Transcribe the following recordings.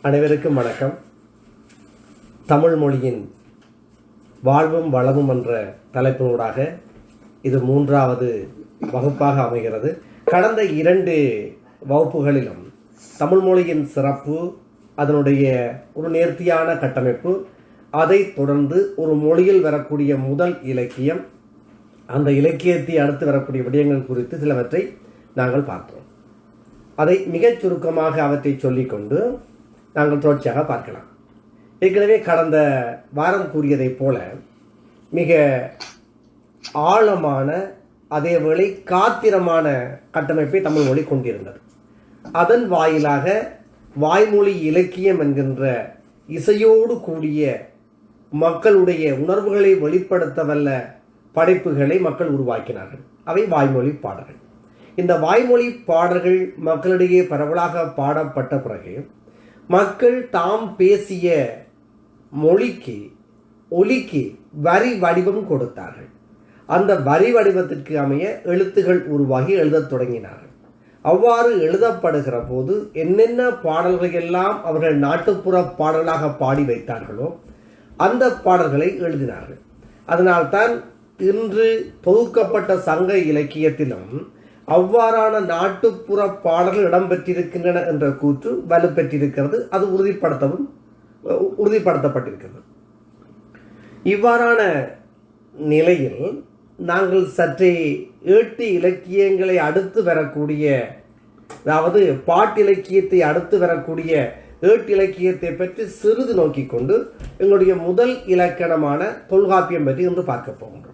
அனைவருக்கும் வணக்கம். தமிழ் மொழியின் வாழ்வும் வளமும் என்ற தலைப்பினூடாக இது 3வது வகுப்பாக அமைகிறது. கடந்த 2 வகுப்புகளிலும் தமிழ் மொழியின் சிறப்பு, அதனுடைய ஒரு நேர்த்தியான கட்டமைப்பு, அதை தொடர்ந்து ஒரு மொழியில் வரக்கூடிய முதல் இலக்கியம், அந்த இலக்கியத்தை அடுத்து வரக்கூடிய விடயங்கள் குறித்து சிலவற்றை நாங்கள் பார்த்தோம். அதை மிகச் சுருக்கமாக அவற்றை சொல்லிக்கொண்டு நாங்கள் தொடர்ச்சியாக பார்க்கலாம். ஏற்கனவே கடந்த வாரம் கூறியதைப் போல மிக ஆழமான அதேவேளை காத்திரமான கட்டமைப்பை தமிழ் மொழி கொண்டிருந்தது. அதன் வாயிலாக வாய்மொழி இலக்கியம் என்கின்ற இசையோடு கூடிய மக்களுடைய உணர்வுகளை வெளிப்படுத்த வல்ல படைப்புகளை மக்கள் உருவாக்கினார்கள். அவை வாய்மொழி பாடல்கள். இந்த வாய்மொழி பாடல்கள் மக்களிடையே பரவலாக பாடப்பட்ட பிறகு மக்கள் தாம் பேசிய மொழிக்கு, ஒலிக்கு வரி வடிவம் கொடுத்தார்கள். அந்த வரி வடிவத்திற்கு அமைய எழுத்துகள் உருவாகி எழுதத் தொடங்கினார்கள். அவ்வாறு எழுதப்படுகிற போது என்னென்ன பாடல்களை எல்லாம் அவர்கள் நாட்டுப்புற பாடல்களாக பாடி வைத்தார்களோ அந்த பாடல்களை எழுதினார்கள். அதனால்தான் இன்று தொகுக்கப்பட்ட சங்க இலக்கியத்திலும் அவ்வாறான நாட்டுப்புற பாடல்கள் இடம்பெற்றிருக்கின்றன என்ற கூற்று வலுப்பெற்றிருக்கிறது. அது உறுதிப்படுத்தப்பட்டிருக்கிறது. இவ்வாறான நிலையில் நாங்கள் சற்றே ஏட்டு இலக்கியங்களை அடுத்து வரக்கூடிய, அதாவது பாட்டிலக்கியத்தை அடுத்து வரக்கூடிய ஏட்டு இலக்கியத்தை பற்றி சிறிது நோக்கிக் கொண்டு எங்களுடைய முதல் இலக்கணமான தொல்காப்பியம் பற்றி இன்று பார்க்க போகின்றோம்.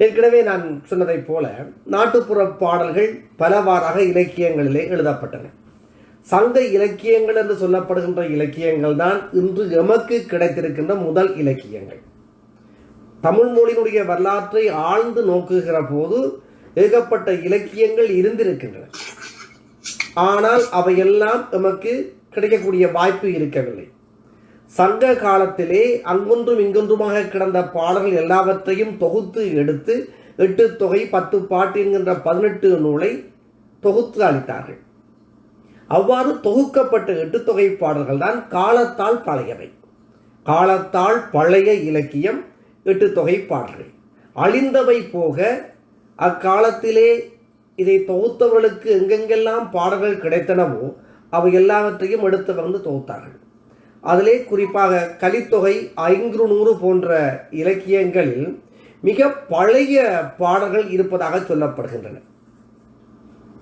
ஏற்கனவே நான் சொன்னதைப் போல நாட்டுப்புற பாடல்கள் பலவாறாக இலக்கியங்களிலே எழுதப்பட்டன. சங்க இலக்கியங்கள் என்று சொல்லப்படுகின்ற இலக்கியங்கள் தான் இன்று எமக்கு கிடைத்திருக்கின்ற முதல் இலக்கியங்கள். தமிழ் மொழியினுடைய வரலாற்றை ஆழ்ந்து நோக்குகிற போது ஏகப்பட்ட இலக்கியங்கள் இருந்திருக்கின்றன. ஆனால் அவையெல்லாம் எமக்கு கிடைக்கக்கூடிய வாய்ப்பு இருக்கவில்லை. சங்க காலத்திலே அங்கொன்றும் இங்கொன்றுமாக கிடந்த பாடல்கள் எல்லாவற்றையும் தொகுத்து எடுத்து 8 தொகை 10 பாட்டு என்கின்ற 18 நூலை தொகுத்து அளித்தார்கள். அவ்வாறு தொகுக்கப்பட்ட 8 தொகை பாடல்கள் தான் காலத்தால் பழையவை. காலத்தால் பழைய இலக்கியம் 8 தொகை பாடல்கள். அழிந்தவை போக அக்காலத்திலே இதை தொகுத்தவர்களுக்கு எங்கெங்கெல்லாம் பாடல்கள் கிடைத்தனவோ அவை எல்லாவற்றையும் எடுத்து வந்து தொகுத்தார்கள். அதிலே குறிப்பாக கலித்தொகை, 500 போன்ற இலக்கியங்களில் மிக பழைய பாடல்கள் இருப்பதாக சொல்லப்படுகின்றன.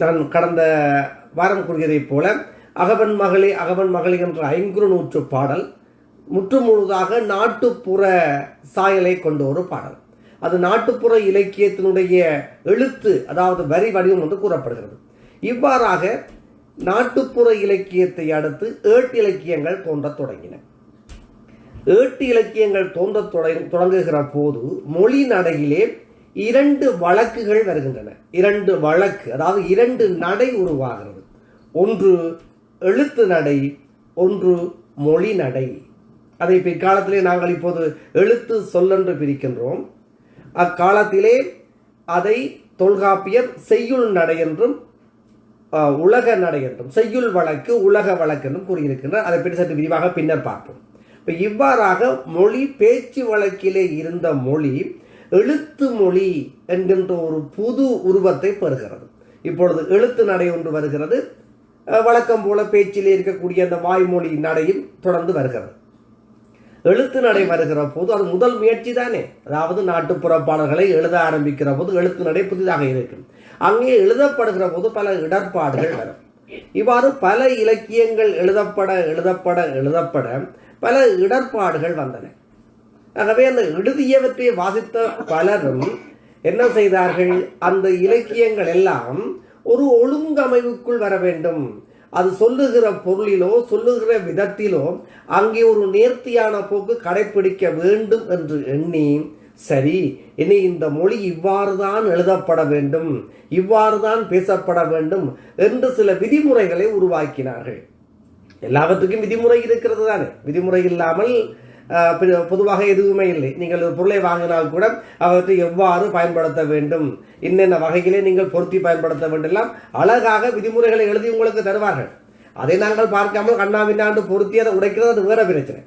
நான் கடந்த வாரம் கூறியதைப் போல அகவன் மகளே அகவன் மகளே என்ற 500 பாடல் முற்றுமுழுதாக நாட்டுப்புற சாயலை கொண்ட ஒரு பாடல். அது நாட்டுப்புற இலக்கியத்தினுடைய எழுத்து, அதாவது வரி வடிவம் என்று கூறப்படுகிறது. இவ்வாறாக நாட்டுப்புற இலக்கியத்தை அடுத்து ஏட்டு இலக்கியங்கள் தோன்றத் தொடங்கின. ஏட்டு இலக்கியங்கள் தோன்றத் தொடங்குகிற போது மொழி நடையிலே 2 வழக்குகள் வருகின்றன. 2 வழக்கு, அதாவது 2 நடை உருவாகிறது. ஒன்று எழுத்து நடை, ஒன்று மொழி நடை. அதை பிற்காலத்திலே நாங்கள் இப்போது எழுத்து சொல்லென்று பிரிக்கின்றோம். அக்காலத்திலே அதை தொல்காப்பியர் செய்யுள் நடை என்றும் உலக நடை என்றும், செய்யுள் வழக்கு உலக வழக்கு என்றும் கூறியிருக்கின்றார். அதை பற்றி சற்று விரிவாக பின்னர் பார்ப்போம். இப்போ இவ்வாறாக மொழி பேச்சு வழக்கிலே இருந்த மொழி எழுத்து மொழி என்கின்ற ஒரு புது உருவத்தை பெறுகிறது. இப்பொழுது எழுத்து நடை ஒன்று வருகிறது. வழக்கம் போல பேச்சிலே இருக்கக்கூடிய அந்த வாய்மொழி நடையும் தொடர்ந்து வருகிறது. எழுத்து நடை வருகிற போது அது முதல் முயற்சி தானே. அதாவது நாட்டுப்புற பாடல்களை எழுத ஆரம்பிக்கிற போது எழுத்து நடை புதிதாக இருக்கும். அங்கே எழுதப்படுகிற போது பல இடர்பாடுகள் வரும். இவ்வாறு பல இலக்கியங்கள் எழுதப்பட பல இடர்பாடுகள் வந்தன. ஆகவே அந்த எழுதியவற்றை வாசித்த பலரும் என்ன செய்தார்கள், அந்த இலக்கியங்கள் எல்லாம் ஒரு ஒழுங்கமைவுக்குள் வர வேண்டும். அது சொல்லுகிற பொருளிலோ சொல்லுகிற விதத்திலோ அங்கே ஒரு நேர்த்தியான போக்கு கடைபிடிக்க வேண்டும் என்று எண்ணி, சரி இனி இந்த மொழி இவ்வாறு தான் எழுதப்பட வேண்டும், இவ்வாறு தான் பேசப்பட வேண்டும் என்று சில விதிமுறைகளை உருவாக்கினார்கள். எல்லாவற்றுக்கும் விதிமுறை இருக்கிறது தானே. விதிமுறை இல்லாமல் பொதுவாக எதுவுமே இல்லை. நீங்கள் ஒரு பொருளை வாங்கினால் கூட அவற்றை எவ்வாறு பயன்படுத்த வேண்டும், என்னென்ன வகையிலே நீங்கள் பொருத்தி பயன்படுத்த வேண்டும், எல்லாம் அழகாக விதிமுறைகளை எழுதி உங்களுக்கு தருவார்கள். அதை நாங்கள் பார்க்காமல் கண்ணாவின்னாண்டு பொருத்தி அதை உடைக்கிறது அது வேற பிரச்சனை.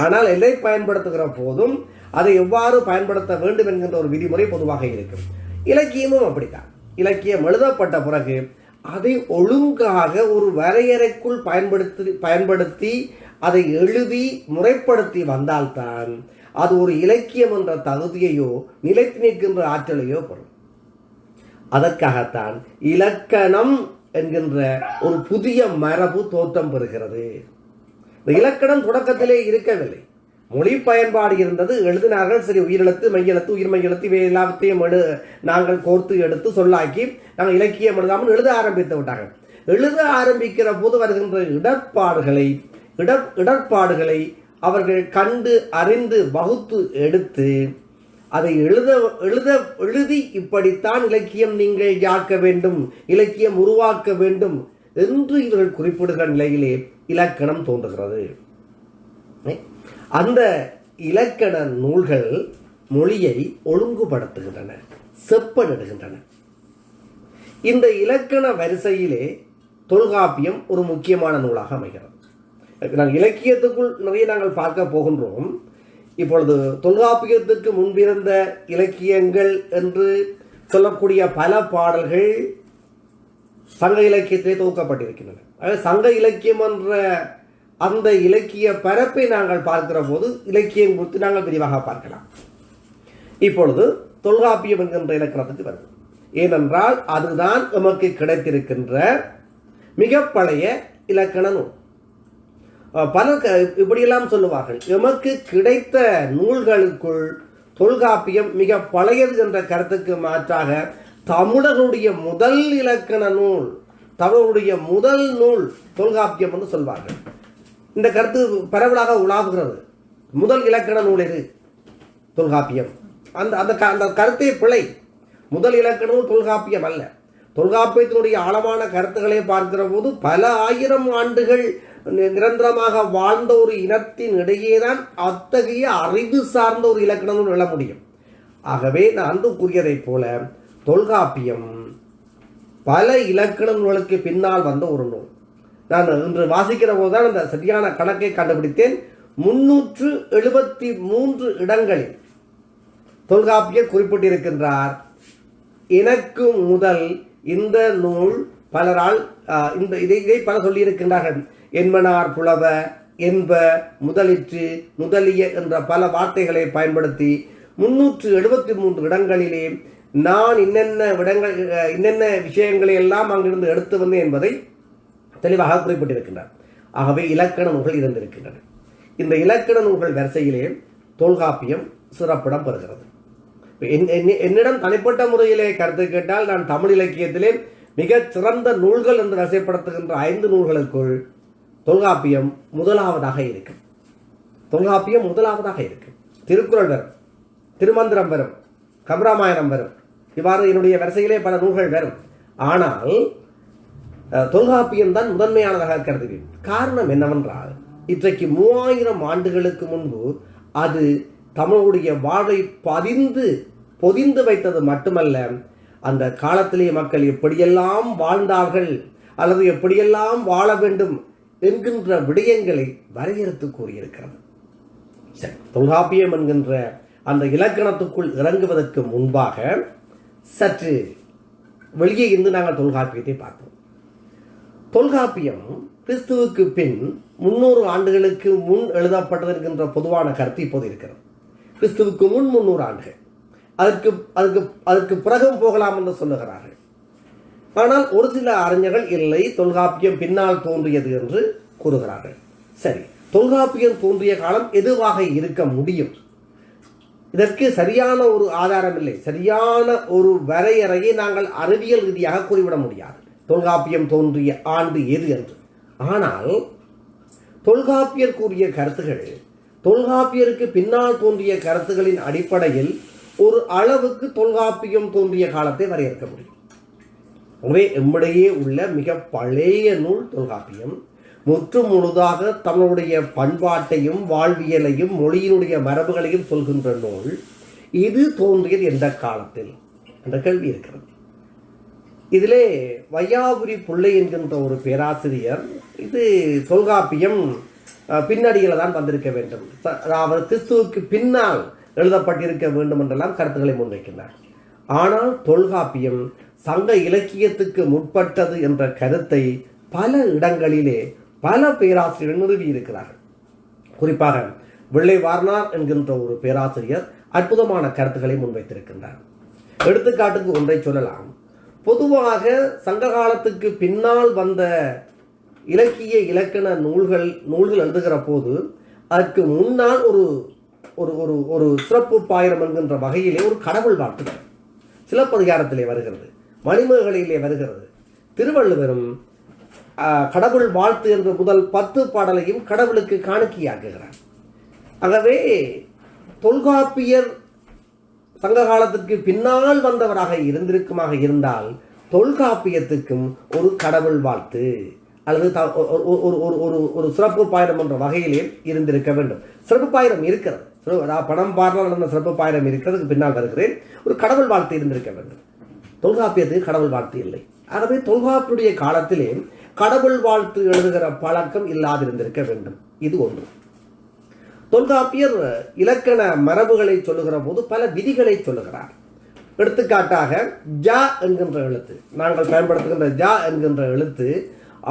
ஆனால் எதை பயன்படுத்துகிற போதும் அதை எவ்வாறு பயன்படுத்த வேண்டும் என்கின்ற ஒரு விதிமுறை பொதுவாக இருக்கும். இலக்கியமும் அப்படித்தான். இலக்கியம் எழுதப்பட்ட பிறகு அதை ஒழுங்காக ஒரு வரையறைக்குள் பயன்படுத்தி அதை எழுதி முறைப்படுத்தி வந்தால்தான் அது ஒரு இலக்கியம் என்ற தகுதியையோ நிலைத்து நிற்கின்ற ஆற்றலையோ பெறும். அதற்காகத்தான் இலக்கணம் என்கின்ற ஒரு புதிய மரபு தோற்றம் பெறுகிறது. இந்த இலக்கணம் தொடக்கத்திலே இருக்கவில்லை. மொழி பயன்பாடு இருந்தது, எழுதினார்கள். சரி, உயிரெழுத்து, மெய்யெழுத்து, உயிர்மெய்யெழுத்து இவை எல்லாத்தையும் நாங்கள் கோர்த்து எடுத்து சொல்லாக்கி நாங்கள் இலக்கியம் எழுதாமல் எழுத ஆரம்பித்து விட்டார்கள். எழுத ஆரம்பிக்கிற போது வருகின்ற இடர்பாடுகளை அவர்கள் கண்டு அறிந்து வகுத்து எடுத்து அதை எழுதி இப்படித்தான் இலக்கியம் நீங்கள் யாக்க வேண்டும், இலக்கியம் உருவாக்க வேண்டும் என்று இவர்கள் குறிப்பிடுகிற நிலையிலே இலக்கணம் தோன்றுகிறது. அந்த இலக்கண நூல்கள் மொழியை ஒழுங்குபடுத்துகின்றன, செப்பனிடுகின்றன. இந்த இலக்கண வரிசையிலே தொல்காப்பியம் ஒரு முக்கியமான நூலாக அமைகிறது. நாங்கள் இலக்கியத்துக்குள் நிறைய நாங்கள் பார்க்க போகின்றோம். இப்பொழுது தொல்காப்பியத்துக்கு முன்பிருந்த இலக்கியங்கள் என்று சொல்லக்கூடிய பல பாடல்கள் சங்க இலக்கியத்திலே தொகுக்கப்பட்டிருக்கின்றன. சங்க இலக்கியம் என்ற அந்த இலக்கிய பரப்பை நாங்கள் பார்க்கிற போது இலக்கியம் குறித்து நாங்கள் விரிவாக பார்க்கலாம். இப்பொழுது தொல்காப்பியம் என்கின்ற இலக்கணத்துக்கு வருது. ஏனென்றால் அதுதான் நமக்கு கிடைத்திருக்கின்ற மிக பழைய இலக்கண நூல். பலர் இப்படியெல்லாம் சொல்லுவார்கள், எமக்கு கிடைத்த நூல்களுக்குள் தொல்காப்பியம் மிக பழையது என்ற கருத்துக்கு மாற்றாக தமிழர்களுடைய முதல் இலக்கண நூல், தமிழருடைய முதல் நூல் தொல்காப்பியம் என்று சொல்வார்கள். இந்த கருத்து பரவலாக உலாவுகிறது. முதல் இலக்கண நூல் எது? தொல்காப்பியம். அந்த கருத்தை பிழை. முதல் இலக்கண நூல் தொல்காப்பியம் அல்ல. தொல்காப்பியத்தினுடைய ஆழமான கருத்துக்களை பார்க்கிற போது பல ஆயிரம் ஆண்டுகள் நிரந்தரமாக வாழ்ந்த ஒரு இனத்தின் இடையேதான் அத்தகைய அறிவு சார்ந்த ஒரு இலக்கண நூல் எழ முடியும். ஆகவே நான் அன்று கூறியதை போல தொல்காப்பியம் பல இலக்கண நூல்களுக்கு பின்னால் வந்த ஒரு நூல். நான் இன்று வாசிக்கிற போதுதான் அந்த சரியான கணக்கை கண்டுபிடித்தேன். 373 இடங்களில் தொல்காப்பியர் குறிப்பிட்டிருக்கின்றார். எனக்கு முதல் இந்த நூல் பலரால் இதை பல சொல்லியிருக்கின்றார்கள். என்மனார் புலவ, என்ப, முதலிற்று, முதலிய என்ற பல வார்த்தைகளை பயன்படுத்தி 373 இடங்களிலே நான் இன்னென்ன விஷயங்களை எல்லாம் அங்கிருந்து எடுத்து வந்தேன் என்பதை தெளிவாக குறிப்பிட்டிருக்கின்றார். ஆகவே இலக்கண நூல்கள் இருந்திருக்கின்றன. இந்த இலக்கண நூல்கள் வரிசையிலே தொல்காப்பியம் சிறப்பிடம் பெறுகிறது. என்னிடம் தனிப்பட்ட முறையிலே கருத்து கேட்டால் நான் தமிழ் இலக்கியத்திலே மிகச் சிறந்த நூல்கள் என்று வரிசைப்படுத்துகின்ற 5 நூல்களுக்குள் தொல்காப்பியம் முதலாவதாக இருக்கும். திருக்குறள் வரும், திருமந்திரம் வரும், கம்பராமாயணம் வரும். இவ்வாறு என்னுடைய வரிசையிலே பல நூல்கள் வரும். ஆனால் தொல்காப்பியம் தான் முதன்மையானதாக கருதுகிறேன். காரணம் என்னவென்றால் இன்றைக்கு 3000 ஆண்டுகளுக்கு முன்பு அது தமிழுடைய வாழ்வை பொதிந்து வைத்தது மட்டுமல்ல, அந்த காலத்திலே மக்கள் எப்படியெல்லாம் வாழ்ந்தார்கள் அல்லது எப்படியெல்லாம் வாழ வேண்டும் என்கின்ற விடயங்களை வரையறுத்து கூறியிருக்கிறது. தொல்காப்பியம் என்கின்ற அந்த இலக்கணத்துக்குள் இறங்குவதற்கு முன்பாக சற்று வெளியே இருந்து நாங்கள் தொல்காப்பியத்தை பார்ப்போம். தொல்காப்பியம் கிறிஸ்துவுக்கு பின் 300 ஆண்டுகளுக்கு முன் எழுதப்பட்டது என்கின்ற பொதுவான கருத்து இப்போது இருக்கிறது. கிறிஸ்துவுக்கு முன் 300 ஆண்டுகள், அதற்கு பிறகும் போகலாம் என்று சொல்லுகிறார்கள். ஆனால் ஒரு சில அறிஞர்கள் இல்லை, தொல்காப்பியம் பின்னால் தோன்றியது என்று கூறுகிறார்கள். சரி, தொல்காப்பியம் தோன்றிய காலம் எதுவாக இருக்க முடியும்? இதற்கு சரியான ஒரு ஆதாரம் இல்லை, சரியான ஒரு வரையறையை நாங்கள் அறிவியல் ரீதியாக கூறிவிட முடியாது தொல்காப்பியம் தோன்றிய ஆண்டு எது என்று. ஆனால் தொல்காப்பியர் கூறிய கருத்துகள், தொல்காப்பியருக்கு பின்னால் தோன்றிய கருத்துகளின் அடிப்படையில் ஒரு அளவுக்கு தொல்காப்பியம் தோன்றிய காலத்தை வரையறுக்க முடியும். எனவே எம்மிடையே உள்ள மிக பழைய நூல் தொல்காப்பியம். முற்று முழுதாக தமிழுடைய பண்பாட்டையும் வாழ்வியலையும் மொழியினுடைய மரபுகளையும் சொல்கின்ற நூல். இது தோன்றியது எந்த காலத்தில் என்ற கேள்வி இருக்கிறது. இதிலே வையாபுரி பிள்ளை என்கின்ற ஒரு பேராசிரியர் இது தொல்காப்பியம் பின்னடியில் தான் வந்திருக்க வேண்டும், அதாவது கிறிஸ்துவுக்கு பின்னால் எழுதப்பட்டிருக்க வேண்டும் என்றெல்லாம் கருத்துக்களை முன்வைக்கின்றார். ஆனால் தொல்காப்பியம் சங்க இலக்கியத்துக்கு முற்பட்டது என்ற கருத்தை பல இடங்களிலே பல பேராசிரியர்கள் நிறுவியிருக்கிறார்கள். குறிப்பாக வெள்ளை வார்னார் என்கின்ற ஒரு பேராசிரியர் அற்புதமான கருத்துக்களை முன்வைத்திருக்கின்றார். எடுத்துக்காட்டுக்கு ஒன்றை சொல்லலாம். பொதுவாக சங்க காலத்துக்கு பின்னால் வந்த இலக்கிய இலக்கண நூல்கள் எழுதுகிற போது அதற்கு முன்னால் ஒரு ஒரு ஒரு ஒரு சிறப்பு பாயிரம் என்கின்ற வகையிலே ஒரு கடவுள் வாழ்த்து சிலப்பதிகாரத்திலே வருகிறது, மணிமேகலையிலே வருகிறது. திருவள்ளுவரும் கடவுள் வாழ்த்து என்ற முதல் 10 பாடலையும் கடவுளுக்கு காணிக்கையாக்குகிறார். ஆகவே தொல்காப்பியர் சங்க காலத்திற்கு பின்னால் வந்தவராக இருந்தால் தொல்காப்பியத்துக்கும் ஒரு கடவுள் வாழ்த்து அல்லது ஒரு சிறப்பு பாயிரம் என்ற வகையிலே இருந்திருக்க வேண்டும். சிறப்பு பாயிரம் இருக்கிறது, பணம் பாடல் சிறப்பு பாயிரம் இருக்கிறதுக்கு பின்னால் வருகிறேன். ஒரு கடவுள் வாழ்த்து இருந்திருக்க வேண்டும். தொல்காப்பியத்துக்கு கடவுள் வாழ்த்து இல்லை. ஆகவே தொல்காப்பியுடைய காலத்திலே கடவுள் வாழ்த்து எழுதுகிற பழக்கம் இல்லாதிருந்திருக்க வேண்டும். இது ஒன்று. தொல்காப்பியர் இலக்கண மரபுகளை சொல்லுகிற போது பல விதிகளை சொல்லுகிறார். எடுத்துக்காட்டாக ஜ என்கின்ற எழுத்து, நாங்கள் பயன்படுத்துகின்ற ஜ என்கின்ற எழுத்து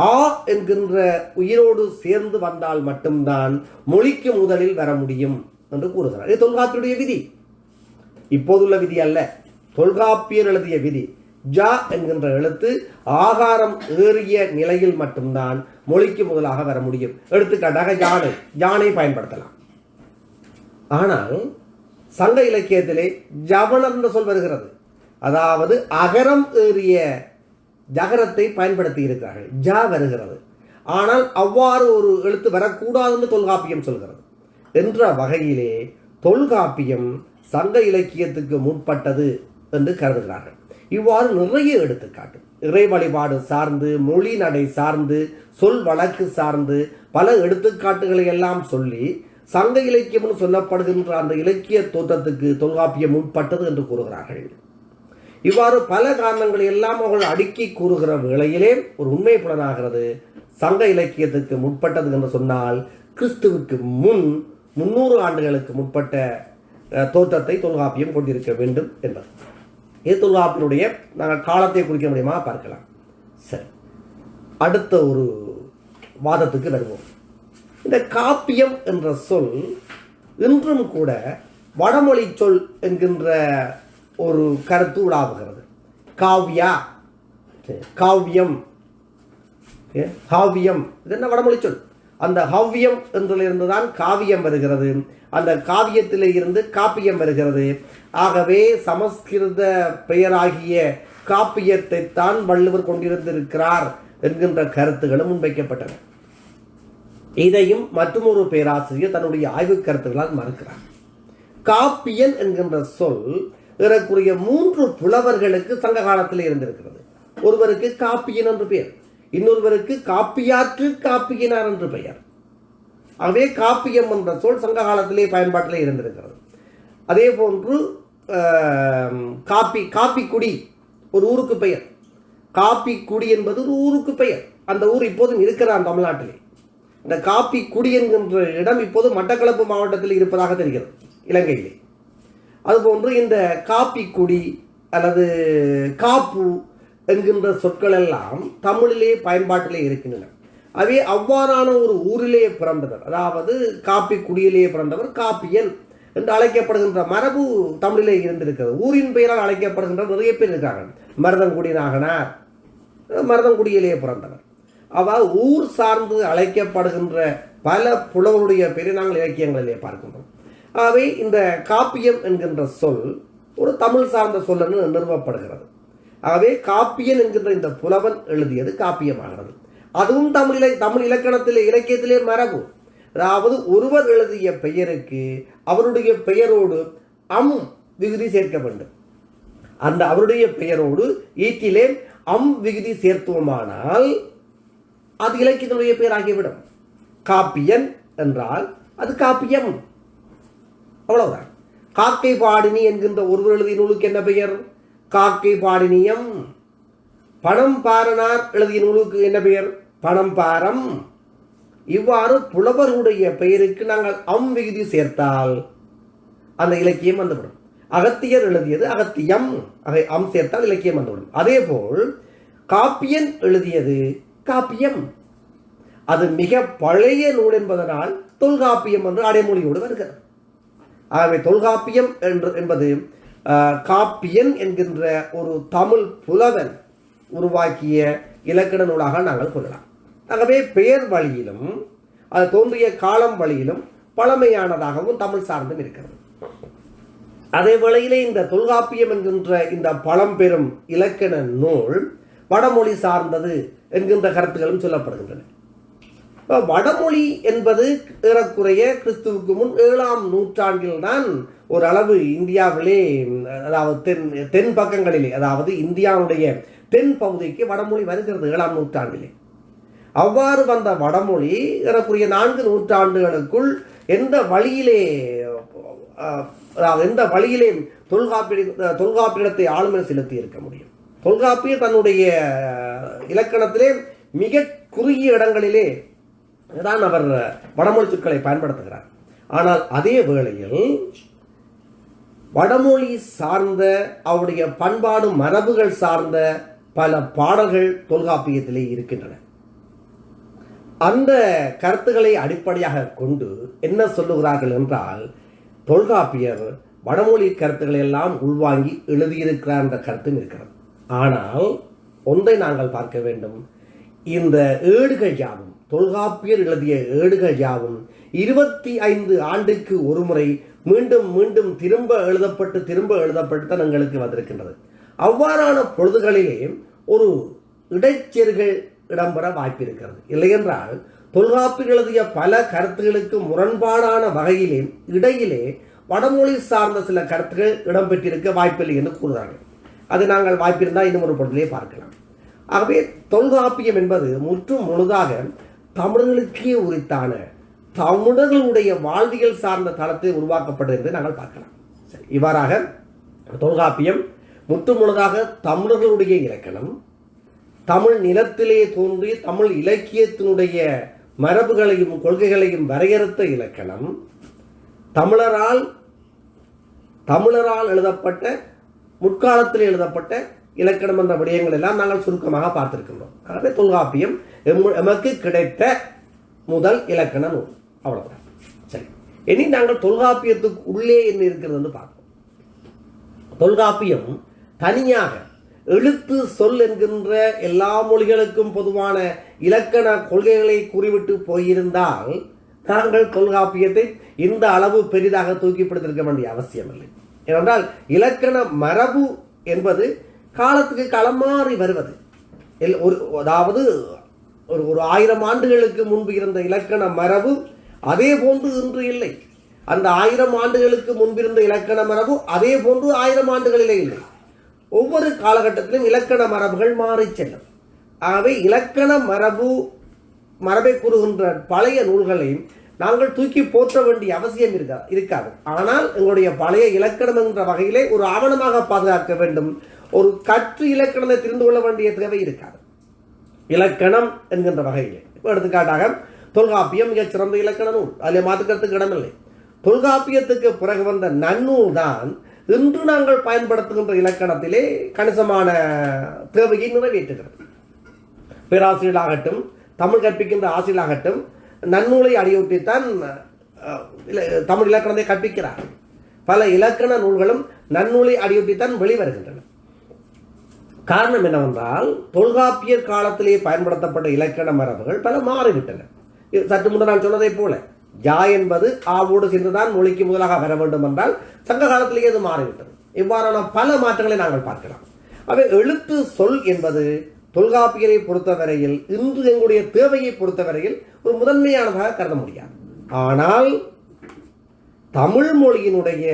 ஆ என்கின்ற உயிரோடு சேர்ந்து வந்தால் மட்டும்தான் மொழிக்கு முதலில் வர முடியும் என்று கூறுகிறார். இது தொல்காப்பியுடைய விதி, இப்போதுள்ள விதி அல்ல. தொல்காப்பியர் எழுதிய விதி ஜ என்கின்ற எழுத்து ஆகாரம் ஏறிய நிலையில் மட்டும்தான் மொழிக்கு முதலாக வர முடியும். எடுத்துக்காட்டாக யானை பயன்படுத்தலாம். ஆனால் சங்க இலக்கியத்திலே ஜவனர் என்ற சொல் வருகிறது, அதாவது அகரம் ஏறிய ஜகரத்தை பயன்படுத்தி இருக்கிறார்கள், ஜ வருகிறது. ஆனால் அவ்வாறு ஒரு எழுத்து வரக்கூடாது என்று தொல்காப்பியம் சொல்கிறது. என்ற வகையிலே தொல்காப்பியம் சங்க இலக்கியத்துக்கு முற்பட்டது என்று கருதுகிறார்கள். இவ்வாறு நிறைய எடுத்துக்காட்டு இறை வழிபாடு சார்ந்து, மொழி நடை சார்ந்து, சொல் வழக்கு சார்ந்து பல எடுத்துக்காட்டுகளை எல்லாம் சொல்லி சங்க இலக்கியம் சொல்லப்படுகின்ற அந்த இலக்கிய தோற்றத்துக்கு தொல்காப்பியம் முற்பட்டது என்று கூறுகிறார்கள். இவ்வாறு பல காரணங்களை எல்லாம் அவர்கள் அடுக்கி கூறுகிற வேளையிலே ஒரு உண்மை புலனாகிறது. சங்க இலக்கியத்துக்கு முற்பட்டது என்று சொன்னால் கிறிஸ்துவுக்கு முன் 300 ஆண்டுகளுக்கு முற்பட்ட தோற்றத்தை தொல்காப்பியம் கொண்டிருக்க வேண்டும் என்பது. இது தொல்காப்பியனுடைய நாங்கள் காலத்தை குறிக்க முடியுமா பார்க்கலாம். சரி, அடுத்த ஒரு வாதத்துக்கு வருவோம். இந்த காப்பியம் என்ற சொல் இன்றும் கூட வடமொழி சொல் என்கின்ற ஒரு கருத்து உலாவுகிறது. காவ்யா, காவியம், காவியம் இது என்ன வடமொழி சொல். அந்த ஹவ்யம் என்றிலிருந்து தான் காவியம் வருகிறது. அந்த காவியத்திலே இருந்து காப்பியம் வருகிறது. ஆகவே சமஸ்கிருத பெயராகிய காப்பியத்தை தான் வள்ளுவர் கொண்டிருந்திருக்கிறார் என்கின்ற கருத்துகளும் முன்வைக்கப்பட்டன. இதையும் மற்றொரு பேராசிரியர் தன்னுடைய ஆய்வு கருத்துக்களால் மறுக்கிறார். காப்பியன் என்கின்ற சொல் ஏறக்குறைய 3 புலவர்களுக்கு சங்க காலத்தில் இருந்திருக்கிறது. ஒருவருக்கு காப்பியன் என்று பெயர், இன்னொருவருக்கு காப்பியாற்று காப்பியனார் என்று பெயர். ஆகவே காப்பியம் என்ற சொல் சங்க காலத்திலே பயன்பாட்டிலே இருந்திருக்கிறது. அதே போன்று காப்பிக்குடி ஒரு ஊருக்கு பெயர். காப்பிக்குடி என்பது ஒரு ஊருக்கு பெயர். அந்த ஊர் இப்போதும் இருக்கிறார் தமிழ்நாட்டிலே. இந்த காப்பிக்குடி என்கின்ற இடம் இப்போது மட்டக்களப்பு மாவட்டத்தில் இருப்பதாக தெரிகிறது, இலங்கையிலே. அதுபோன்று இந்த காப்பிக்குடி அல்லது காப்பு என்கின்ற சொற்கள் எல்லாம் தமிழிலே பயன்பாட்டிலே இருக்கின்றன. அவை அவ்வாறான ஒரு ஊரிலே பிறந்தவர், அதாவது காப்பிக்குடியிலே பிறந்தவர் காப்பியன் என்று அழைக்கப்படுகின்ற மரபு தமிழிலே இருந்திருக்கிறது. ஊரின் பெயரால் அழைக்கப்படுகின்ற நிறைய பேர் இருக்கார்கள். மருதங்குடி நாகனார் மருதங்குடியிலே பிறந்தவர். அவ்வாறு ஊர் சார்ந்து அழைக்கப்படுகின்ற பல புலவருடைய பெயரை நாங்கள் இலக்கியங்களிலே பார்க்கின்றோம். ஆகவே இந்த காப்பியம் என்கின்ற சொல் ஒரு தமிழ் சார்ந்த சொல் என்று நிறுவப்படுகிறது. ஆகவே காப்பியன் என்கின்ற இந்த புலவன் எழுதியது காப்பியமாகிறது. அதுவும் தமிழ் இலக்கணத்திலே இலக்கியத்திலே மரபு. அதாவது ஒருவர் எழுதிய பெயருக்கு அவருடைய பெயரோடு அம் விகுதி சேர்க்க வேண்டும். அந்த அவருடைய பெயரோடு ஈட்டிலே அம் விகுதி சேர்த்துவமானால் அது இலக்கியத்தினுடைய பெயராகிவிடும். காப்பியன் என்றால் அது காப்பியம், அவ்வளவுதான். காக்கை பாடினி என்கின்ற ஒருவர் எழுதிய நூலுக்கு என்ன பெயர்? காக்கை பாடினியம். பணம் பாரனார் எழுதிய நூலுக்கு என்ன பெயர்? பணம் பாரம். இவ்வாறு புலவர்களுடைய பெயருக்கு நாங்கள் விகுதி சேர்த்தால் அந்த இலக்கியம் வந்துவிடும். அகத்தியர் எழுதியது அகத்தியம், சேர்த்தால் இலக்கியம் வந்துவிடும். அதே போல் காப்பியன் எழுதியது காப்பியம். அது மிக பழைய நூல் என்பதனால் தொல்காப்பியம் என்று அடைமொழியோடு வருகிறது. ஆகவே தொல்காப்பியம் என்பது காப்பியன் என்கின்ற ஒரு தமிழ் புலவன் உருவாக்கிய இலக்கண நூலாக நாங்கள் கொள்ளலாம். ஆகவே பெயர் வழியிலும் அது தோன்றிய காலம் வழியிலும் பழமையானதாகவும் தமிழ் சார்ந்தும் இருக்கிறது. அதே வேளையிலே இந்த தொல்காப்பியம் என்கின்ற இந்த பழம்பெரும் இலக்கண நூல் வடமொழி சார்ந்தது என்கின்ற கருத்துக்களும் சொல்லப்படுகின்றன. வடமொழி என்பது ஏறக்குறைய கிறிஸ்துவுக்கு முன் 7ஆம் நூற்றாண்டில் தான் ஓரளவு இந்தியாவிலே, அதாவது தென் பக்கங்களிலே, அதாவது இந்தியாவுடைய தென் பகுதிக்கு வடமொழி வருகிறது 7ஆம் நூற்றாண்டிலே. அவ்வாறு வந்த வடமொழி ஏறக்குறைய 4 நூற்றாண்டுகளுக்குள் எந்த வழியிலே தொல்காப்பியத்தை ஆளுமை செலுத்தி இருக்க முடியும்? தொல்காப்பியர் தன்னுடைய இலக்கணத்திலே மிக குறுகிய இடங்களிலே தான் அவர் வடமொழி சொற்களை பயன்படுத்துகிறார். ஆனால் அதே வேளையில் வடமொழி சார்ந்த அவருடைய பண்பாடு மரபுகள் சார்ந்த பல பாடல்கள் தொல்காப்பியத்திலே இருக்கின்றன. அந்த கருத்துக்களை அடிப்படையாக கொண்டு என்ன சொல்லுகிறார்கள் என்றால், தொல்காப்பியர் வடமொழி கருத்துக்களை எல்லாம் உள்வாங்கி எழுதியிருக்கிறார் என்ற கருத்தும் இருக்கிறது. ஆனால் ஒன்றை நாங்கள் பார்க்க வேண்டும். இந்த ஏடுகள் யாவும், தொல்காப்பியர் எழுதிய ஏடுகள் யாவும் 25 ஆண்டுக்கு ஒரு முறை மீண்டும் மீண்டும் திரும்ப எழுதப்பட்டு தான் எங்களுக்கு வந்திருக்கின்றது. அவ்வாறான பொழுதுகளிலே ஒரு இடைச்செருகள் இடம்பெற வாய்ப்பு இருக்கிறது. இல்லையென்றால் தொல்காப்பியர் எழுதிய பல கருத்துகளுக்கு முரண்பாடான வகையிலே இடையிலே வடமொழி சார்ந்த சில கருத்துக்கள் இடம்பெற்றிருக்க வாய்ப்பில்லை என்று கூறுகிறார்கள். அது நாங்கள் வாய்ப்பிருந்தால் இன்னும் ஒரு பொழுதிலே பார்க்கலாம். ஆகவே தொல்காப்பியம் என்பது முற்றும் முழுதாக தமிழர்களுக்கே உரித்தான தமிழர்களுடைய வாழ்வியல் சார்ந்த தளத்தை உருவாக்கப்பட்டது என்று நாங்கள் பார்க்கலாம். இவ்வாறாக தொல்காப்பியம் முற்றும் முழுதாக தமிழர்களுடைய இலக்கணம், தமிழ் நிலத்திலே தோன்றி தமிழ் இலக்கியத்தினுடைய மரபுகளையும் கொள்கைகளையும் வரையறுத்த இலக்கணம், தமிழரால் எழுதப்பட்ட முற்காலத்தில் எழுதப்பட்ட இலக்கணம் என்ற விடயங்கள் எல்லாம் நாங்கள் சுருக்கமாக பார்த்திருக்கின்றோம். ஆகவே தொல்காப்பியம் எமக்கு கிடைத்த முதல் இலக்கண நூல். அவ்வளவுதான். சரி, இனி நாங்கள் தொல்காப்பியத்துக்கு உள்ளே என்ன இருக்கிறது என்று பார்ப்போம். தொல்காப்பியம் தனியாக எழுத்து சொல் என்கின்ற எல்லா மொழிகளுக்கும் பொதுவான இலக்கண கொள்கைகளை கூறிவிட்டு போயிருந்தால் நாங்கள் தொல்காப்பியத்தை இந்த அளவு பெரிதாக தூக்கிப்பிடித்திருக்க வேண்டிய அவசியம் இல்லை. ஏனென்றால் இலக்கண மரபு என்பது காலத்துக்கு களமாறி வருவது. அதாவது ஒரு 1000 ஆண்டுகளுக்கு முன்பு இருந்த இலக்கண மரபு அதே போன்று இன்று இல்லை. அந்த 1000 ஆண்டுகளுக்கு முன்பிருந்த இலக்கண மரபு அதே போன்று 1000 ஆண்டுகளிலே இல்லை. ஒவ்வொரு காலகட்டத்திலும் இலக்கண மரபுகள் மாறி செல்லும். ஆகவே இலக்கண மரபை கூறுகின்ற பழைய நூல்களை நாங்கள் தூக்கி போற்ற வேண்டிய அவசியம் இருக்காது. ஆனால் எங்களுடைய பழைய இலக்கணம் என்ற வகையிலே ஒரு ஆவணமாக பாதுகாக்க வேண்டும். ஒரு கற்று இலக்கணத்தை தெரிந்து கொள்ள வேண்டிய தேவை இருக்காது. இலக்கணம் என்கின்ற வகையிலே இப்போ எடுத்துக்காட்டாக தொல்காப்பியம் மிகச் சிறந்த இலக்கண நூல், அதில் மாற்றுக்கிறதுக்கு இடமில்லை. தொல்காப்பியத்துக்கு பிறகு வந்த நன்னூல் தான் இன்று நாங்கள் பயன்படுத்துகின்ற இலக்கணத்திலே கணிசமான தேவையை நிறைவேற்றுகிறது. பேராசிரியர்களாகட்டும், தமிழ் கற்பிக்கின்ற ஆசிரியர்களாகட்டும் நன்னூலை அடியொற்றித்தான் தமிழ் இலக்கணத்தை கற்பிக்கிறார். பல இலக்கண நூல்களும் நன்னூலை அடியொற்றித்தான் வெளிவருகின்றன. காரணம் என்னவென்றால் தொல்காப்பியர் காலத்திலே பயன்படுத்தப்பட்ட இலக்கண மரபுகள் பல மாறிவிட்டன. சற்று முன்னர் நான் சொன்னதை போல ஜா என்பது ஆவோடு சேர்ந்துதான் மொழிக்கு முதலாக வர வேண்டும் என்றால் சங்க காலத்திலேயே அது மாறிவிட்டது. இவ்வாறான பல மாற்றங்களை நாங்கள் பார்க்கலாம். அவை எழுத்து சொல் என்பது தொல்காப்பியரை பொறுத்தவரையில் இன்று எங்களுடைய தேவையை பொறுத்தவரையில் ஒரு முதன்மையானதாக கருத முடியாது. ஆனால் தமிழ் மொழியினுடைய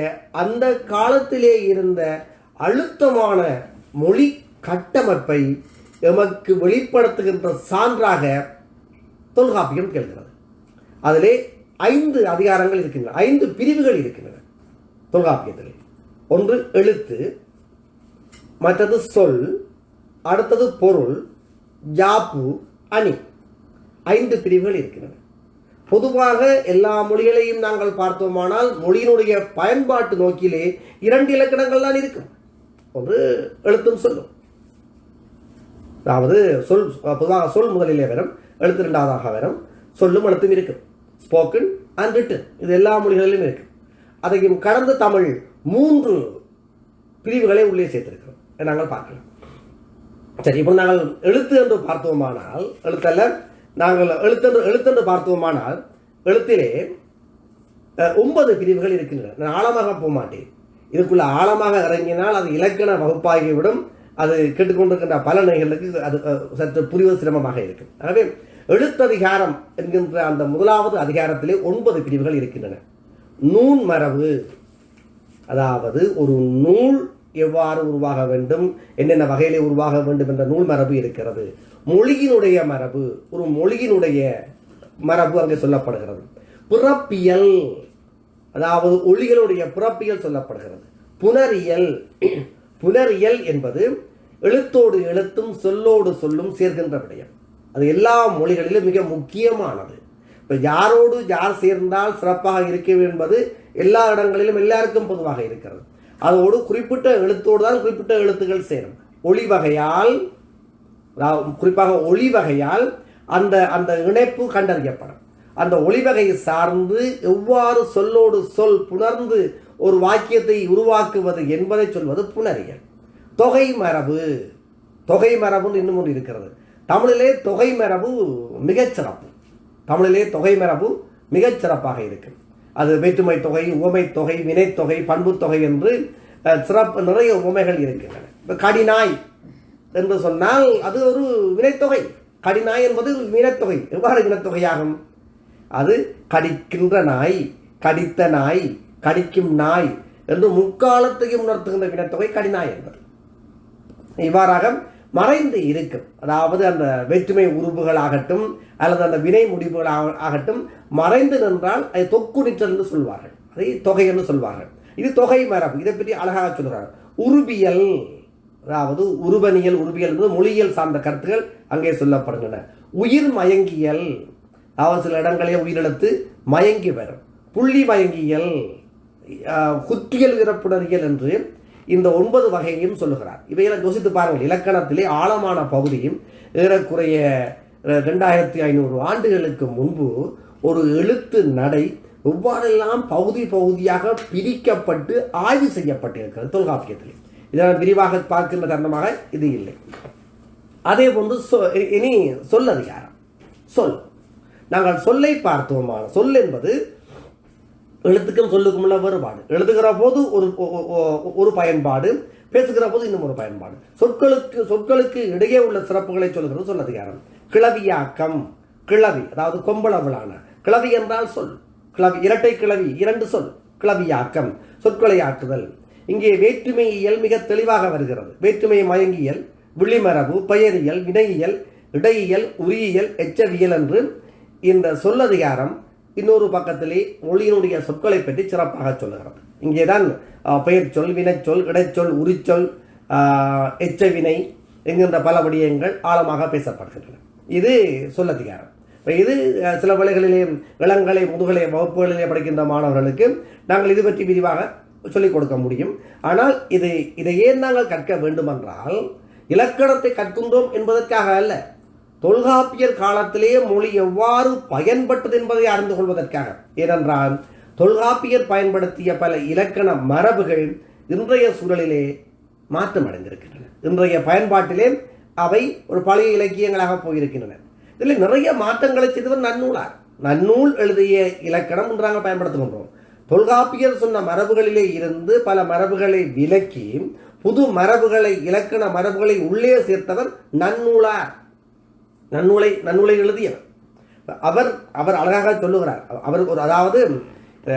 அந்த காலத்திலே இருந்த அழுத்தமான மொழி கட்டமைப்பை எமக்கு வெளிப்படுத்துகின்ற சான்றாக தொல்காப்பியம் கேள்கிறது. அதிலே 5 அதிகாரங்கள் இருக்கின்றன, 5 பிரிவுகள் இருக்கின்றன தொல்காப்பியத்தில். ஒன்று எழுத்து, மற்றது சொல், அடுத்தது பொருள், ஜாப்பு, அணி, 5 பிரிவுகள் இருக்கின்றன. பொதுவாக எல்லா மொழிகளையும் நாங்கள் பார்த்தோமானால் மொழியினுடைய பயன்பாட்டு நோக்கிலே 2 இலக்கணங்கள் தான் இருக்கும். ஒன்று எழுத்தும் சொல்லும். அதாவது பொதுவாக சொல் முதலிலே வரும், எழுத்து 2வதாக வரும், சொல்லும் எழுத்தும் இருக்கும். ஸ்போக்கன் அண்ட் ரிட்டன், இது எல்லா மொழிகளிலும் இருக்கு. அதையும் கடந்து தமிழ் 3 பிரிவுகளை உள்ளே சேர்த்திருக்கிறோம், நாங்கள் பார்க்கலாம். சரி, இப்போ நாங்கள் எழுத்து என்று பார்த்தோமானால், எழுத்தல்ல, நாங்கள் எழுத்தென்று பார்த்தோமானால் எழுத்திலே 9 பிரிவுகள் இருக்கின்றன. நான் ஆழமாக போக மாட்டேன். இதுக்குள்ள ஆழமாக இறங்கினால் அது இலக்கண வகுப்பாகிவிடும். அது கேட்டுக்கொண்டிருக்கின்ற பல நிலைகளுக்கு அது சற்று புரிவது சிரமமாக இருக்கும். ஆகவே எழுத்ததிகாரம் என்கின்ற அந்த முதலாவது அதிகாரத்திலே 9 பிரிவுகள் இருக்கின்றன. நூல் மரபு, அதாவது ஒரு நூல் எவ்வாறு உருவாக வேண்டும், என்னென்ன வகையிலே உருவாக வேண்டும் என்ற நூல் மரபு இருக்கிறது. மொழியினுடைய மரபு, ஒரு மொழியினுடைய மரபு அங்கே சொல்லப்படுகிறது. பிறப்பியல், அதாவது ஒளிகளுடைய பிறப்பியல் சொல்லப்படுகிறது. புணரியல், புணரியல் என்பது எழுத்தோடு எழுத்தும் சொல்லோடு சொல்லும் சேர்கின்ற விடயம். அது எல்லா மொழிகளிலும் மிக முக்கியமானது. இப்போ யாரோடு யார் சேர்ந்தால் சிறப்பாக இருக்க என்பது எல்லா இடங்களிலும் எல்லாருக்கும் பொதுவாக இருக்கிறது. அதோடு குறிப்பிட்ட எழுத்தோடு தான் குறிப்பிட்ட எழுத்துக்கள் சேரும். ஒளி வகையால், குறிப்பாக ஒளி வகையால் அந்த அந்த இணைப்பு கண்டறியப்படும். அந்த ஒளி வகையை சார்ந்து எவ்வாறு சொல்லோடு சொல் புணர்ந்து ஒரு வாக்கியத்தை உருவாக்குவது என்பதை சொல்வது புணரியல். தொகை மரபு, தொகை மரபுன்னு இன்னும் ஒன்று இருக்கிறது. தமிழிலே தொகை மரபு மிகச்சிறப்பு. தமிழிலே தொகை மரபு மிகச்சிறப்பாக இருக்கும். அது வேற்றுமை தொகை, உவமை தொகை, வினைத்தொகை, பண்பு தொகை என்று சிறப்பு நிறைய உவமைகள் இருக்கின்றன. இப்போ கடிநாய் என்று சொன்னால் அது ஒரு வினைத்தொகை. கடிநாய் என்பது வினைத்தொகை. எவ்வாறு வினைத்தொகையாகும்? அது கடிக்கின்ற நாய், கடித்த நாய், கடிக்கும் நாய் என்று முக்காலத்தையும் உணர்த்துகின்ற வினைத்தொகை கடிநாய் என்பது. இவ்வாறாக மறைந்து இருக்கும். அதாவது அந்த வேற்றுமை உருவுகள் ஆகட்டும் அல்லது அந்த வினை முடிவுகள் ஆகட்டும் மறைந்து நின்றால் அதை தொக்கு நிற்றல் என்று சொல்வார்கள், அதை தொகை என்று சொல்வார்கள். இது தொகை மரபு. இதை பற்றி அழகாக சொல்கிறார்கள். உருபியல், அதாவது உருவனியல், உருபியல் என்பது மொழியியல் சார்ந்த கருத்துக்கள் அங்கே சொல்லப்படுகின்றன. உயிர் மயங்கியல், அதாவது சில இடங்களே உயிரிழத்து மயங்கி வரும். புள்ளி மயங்கியல், குற்றியல், இறப்புணரியல் என்று இந்த 9 வகையையும் சொல்லுகிறார். இவையெல்லாம் யோசித்து பாருங்கள். இலக்கணத்திலே ஆழமான பகுதியும் ஏறக்குறைய 2500 ஆண்டுகளுக்கு முன்பு ஒரு எழுத்து நடை எவ்வாறெல்லாம் பகுதி பகுதியாக பிரிக்கப்பட்டு ஆய்வு செய்யப்பட்டிருக்கிறது தொல்காப்பியத்திலே. இதனால் விரிவாக பார்க்கின்ற காரணமாக இது இல்லை. அதே போன்று இனி சொல்லதிகாரம். சொல், நாங்கள் சொல்லை பார்த்தோமான சொல் என்பது எழுத்துக்கும் சொல்லுக்கும் உள்ள வேறுபாடு. எழுதுகிற போது ஒரு பயன்பாடு, பேசுகிற போது இன்னும் ஒரு பயன்பாடு. சொற்களுக்கு இடையே உள்ள சிறப்புகளை சொல்கிறது சொல்லதிகாரம். கிளவியாக்கம், கிளவி அதாவது கொம்பளவிலான கிளவி என்றால் சொல். கிளவி, இரட்டை கிளவி, 2 சொல். கிளவியாக்கம், சொற்களை ஆக்குதல். இங்கே வேற்றுமையியல் மிக தெளிவாக வருகிறது. வேற்றுமை மயங்கியல், விழிமரபு, பெயரியல், வினையியல், இடையியல், உரியியல், எச்சவியல் என்று இந்த சொல்லதிகாரம் இன்னொரு பக்கத்திலே மொழியினுடைய சொற்களை பற்றி சிறப்பாக சொல்லுகிறது. இங்கேதான் பெயர் சொல், வினைச்சொல், இடைச்சொல், உரிச்சொல், எச்சவினை என்கின்ற பல விடயங்கள் ஆழமாக பேசப்படுகின்றன. இது சொல்லதிகாரம். இது சில வேளைகளிலே இளங்கலை முதுகலை வகுப்புகளிலே படிக்கின்ற மாணவர்களுக்கு நாங்கள் இது பற்றி விரிவாக சொல்லிக் கொடுக்க முடியும். ஆனால் இதை ஏன் நாங்கள் கற்க வேண்டுமென்றால் இலக்கணத்தை கற்கின்றோம் என்பதற்காக அல்ல, தொல்காப்பியர் காலத்திலே மொழி எவ்வாறு பயன்பட்டது என்பதை அறிந்து கொள்வதற்காக. ஏனென்றால் தொல்காப்பியர் பயன்படுத்திய பல இலக்கண மரபுகள் இன்றைய சூழலிலே மாற்றம் அடைந்திருக்கின்றன. இன்றைய பயன்பாட்டிலே அவை ஒரு பழைய இலக்கியங்களாக போயிருக்கின்றன. இதில் நிறைய மாற்றங்களை செய்தவர் நன்னூலார். நன்னூல் எழுதிய இலக்கணம் என்று நாங்கள் பயன்படுத்துகின்றோம். தொல்காப்பியர் சொன்ன மரபுகளிலே இருந்து பல மரபுகளை விலக்கி புது மரபுகளை, இலக்கண மரபுகளை உள்ளே சேர்த்தவர் நன்னூலார். நன்னூலை எழுதியவர் அவர். அவர் அழகாக சொல்லுகிறார். அவர் அதாவது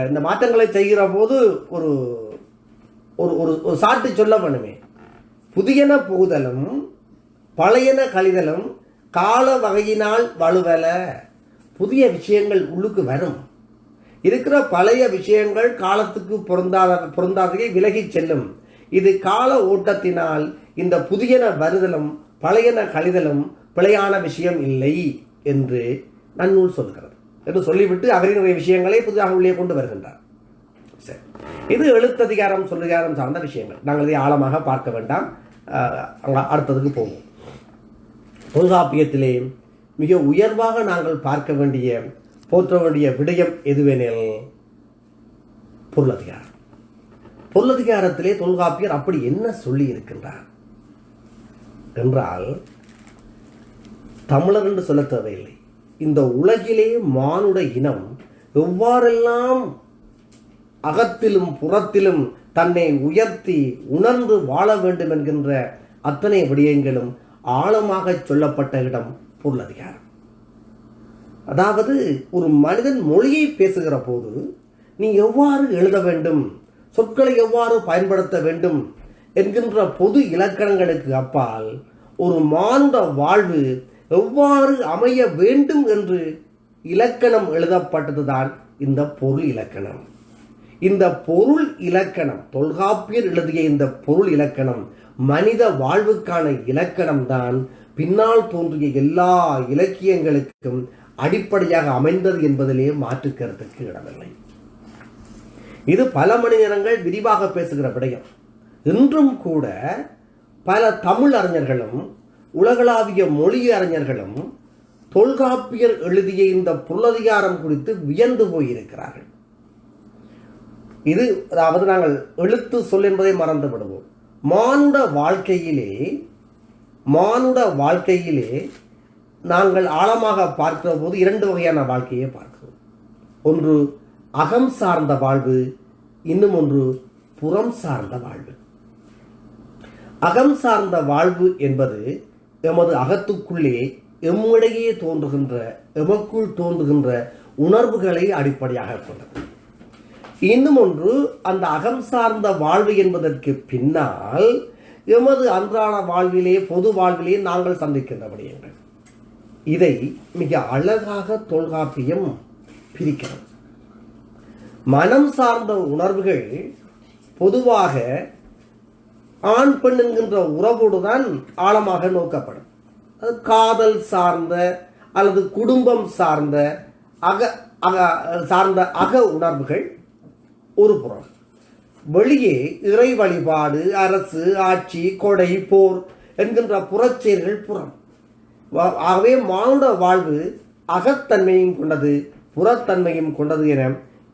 இந்த மாற்றங்களை செய்கிற போது ஒரு ஒரு சாட்டு சொல்ல வேணுமே. புதியன புகுதலும் பழையன கழிதலும் கால வகையினால் வலுவல. புதிய விஷயங்கள் உள்ளுக்கு வரும். இருக்கிற பழைய விஷயங்கள் காலத்துக்கு பொருந்தாதையை விலகி செல்லும். இது கால ஓட்டத்தினால் இந்த புதியன வருதலும் பழையன கழிதலும் பிழையான விஷயம் இல்லை என்று நன்னூல் சொல்கிறது என்று சொல்லிவிட்டு அவரினுடைய விஷயங்களை புதிதாக உள்ளே கொண்டு வருகின்றார். சரி, இது எழுத்ததிகாரம் சொல்லதிகாரம் சார்ந்த விஷயங்கள். நாங்கள் இதை ஆழமாக பார்க்க வேண்டாம், அடுத்ததுக்கு போவோம். தொல்காப்பியத்திலே மிக உயர்வாக நாங்கள் பார்க்க வேண்டிய போற்ற வேண்டிய விடயம் எதுவெனில் பொருளதிகாரம். பொருளதிகாரத்திலே தொல்காப்பியர் அப்படி என்ன சொல்லி இருக்கின்றார் என்றால், தமிழர் என்று சொல்ல தேவையில்லை, இந்த உலகிலே மானுட இனம் எவ்வாறெல்லாம் அகத்திலும் புறத்திலும் தன்னை உயர்த்தி உணர்ந்து வாழ வேண்டும் என்கின்ற அத்தனை விடயங்களும் ஆழமாக சொல்லப்பட்ட இடம் பொருளதிகாரம். அதாவது ஒரு மனிதன் மொழியை பேசுகிற போது நீ எவ்வாறு எழுத வேண்டும், சொற்களை எவ்வாறு பயன்படுத்த வேண்டும் என்கின்ற பொது இலக்கணங்களுக்கு அப்பால் ஒரு மானுட வாழ்வு எவ்வாறு அமைய வேண்டும் என்று இலக்கணம் எழுதப்பட்டதுதான் இந்த பொருள் இலக்கணம். இந்த பொருள் இலக்கணம், தொல்காப்பியர் எழுதிய இந்த பொருள் இலக்கணம் மனித வாழ்வுக்கான இலக்கணம் தான் பின்னால் தோன்றிய எல்லா இலக்கியங்களுக்கும் அடிப்படையாக அமைந்தது என்பதிலே மாற்று கருத்துக்கு இடமில்லை. இது பல மணி நேரங்கள் விரிவாக பேசுகிற விடயம். இன்றும் கூட பல தமிழ் அறிஞர்களும் உலகளாவிய மொழி அறிஞர்களும் தொல்காப்பியர் எழுதிய இந்த பொருளதிகாரம் குறித்து வியந்து போயிருக்கிறார்கள். இது அதாவது நாங்கள் எழுத்து சொல் என்பதை மறந்து விடுவோம். மானுட வாழ்க்கையிலே நாங்கள் ஆழமாக பார்க்கிற போது இரண்டு வகையான வாழ்க்கையை பார்க்கிறோம். ஒன்று அகம் சார்ந்த வாழ்வு, இன்னும் ஒன்று புறம் சார்ந்த வாழ்வு. அகம் சார்ந்த வாழ்வு என்பது எமது அகத்துக்குள்ளே எம்மிடையே தோன்றுகின்ற, எமக்குள் தோன்றுகின்ற உணர்வுகளை அடிப்படையாக கொண்டது. இன்னும் ஒன்று அந்த அகம் சார்ந்த வாழ்வு என்பதற்கு பின்னால் எமது அன்றாட வாழ்விலே, பொது வாழ்விலே நாங்கள் சந்திக்கின்ற விடயங்கள். இதை மிக அழகாக தொல்காப்பியம் பிரிக்கிறது. மனம் சார்ந்த உணர்வுகள் பொதுவாக ஆண் பெண் என்கின்ற உறவோடுதான் ஆழமாக நோக்கப்படும். அது காதல் சார்ந்த அல்லது குடும்பம் சார்ந்த அக உணர்வுகள் ஒரு புறம். வெளியே இறை வழிபாடு, அரசு, ஆட்சி, கொடை, போர் என்கின்ற புறச்செயல்கள் புறம். ஆகவே மானுட வாழ்வு அகத்தன்மையும் கொண்டது, புறத்தன்மையும் கொண்டது என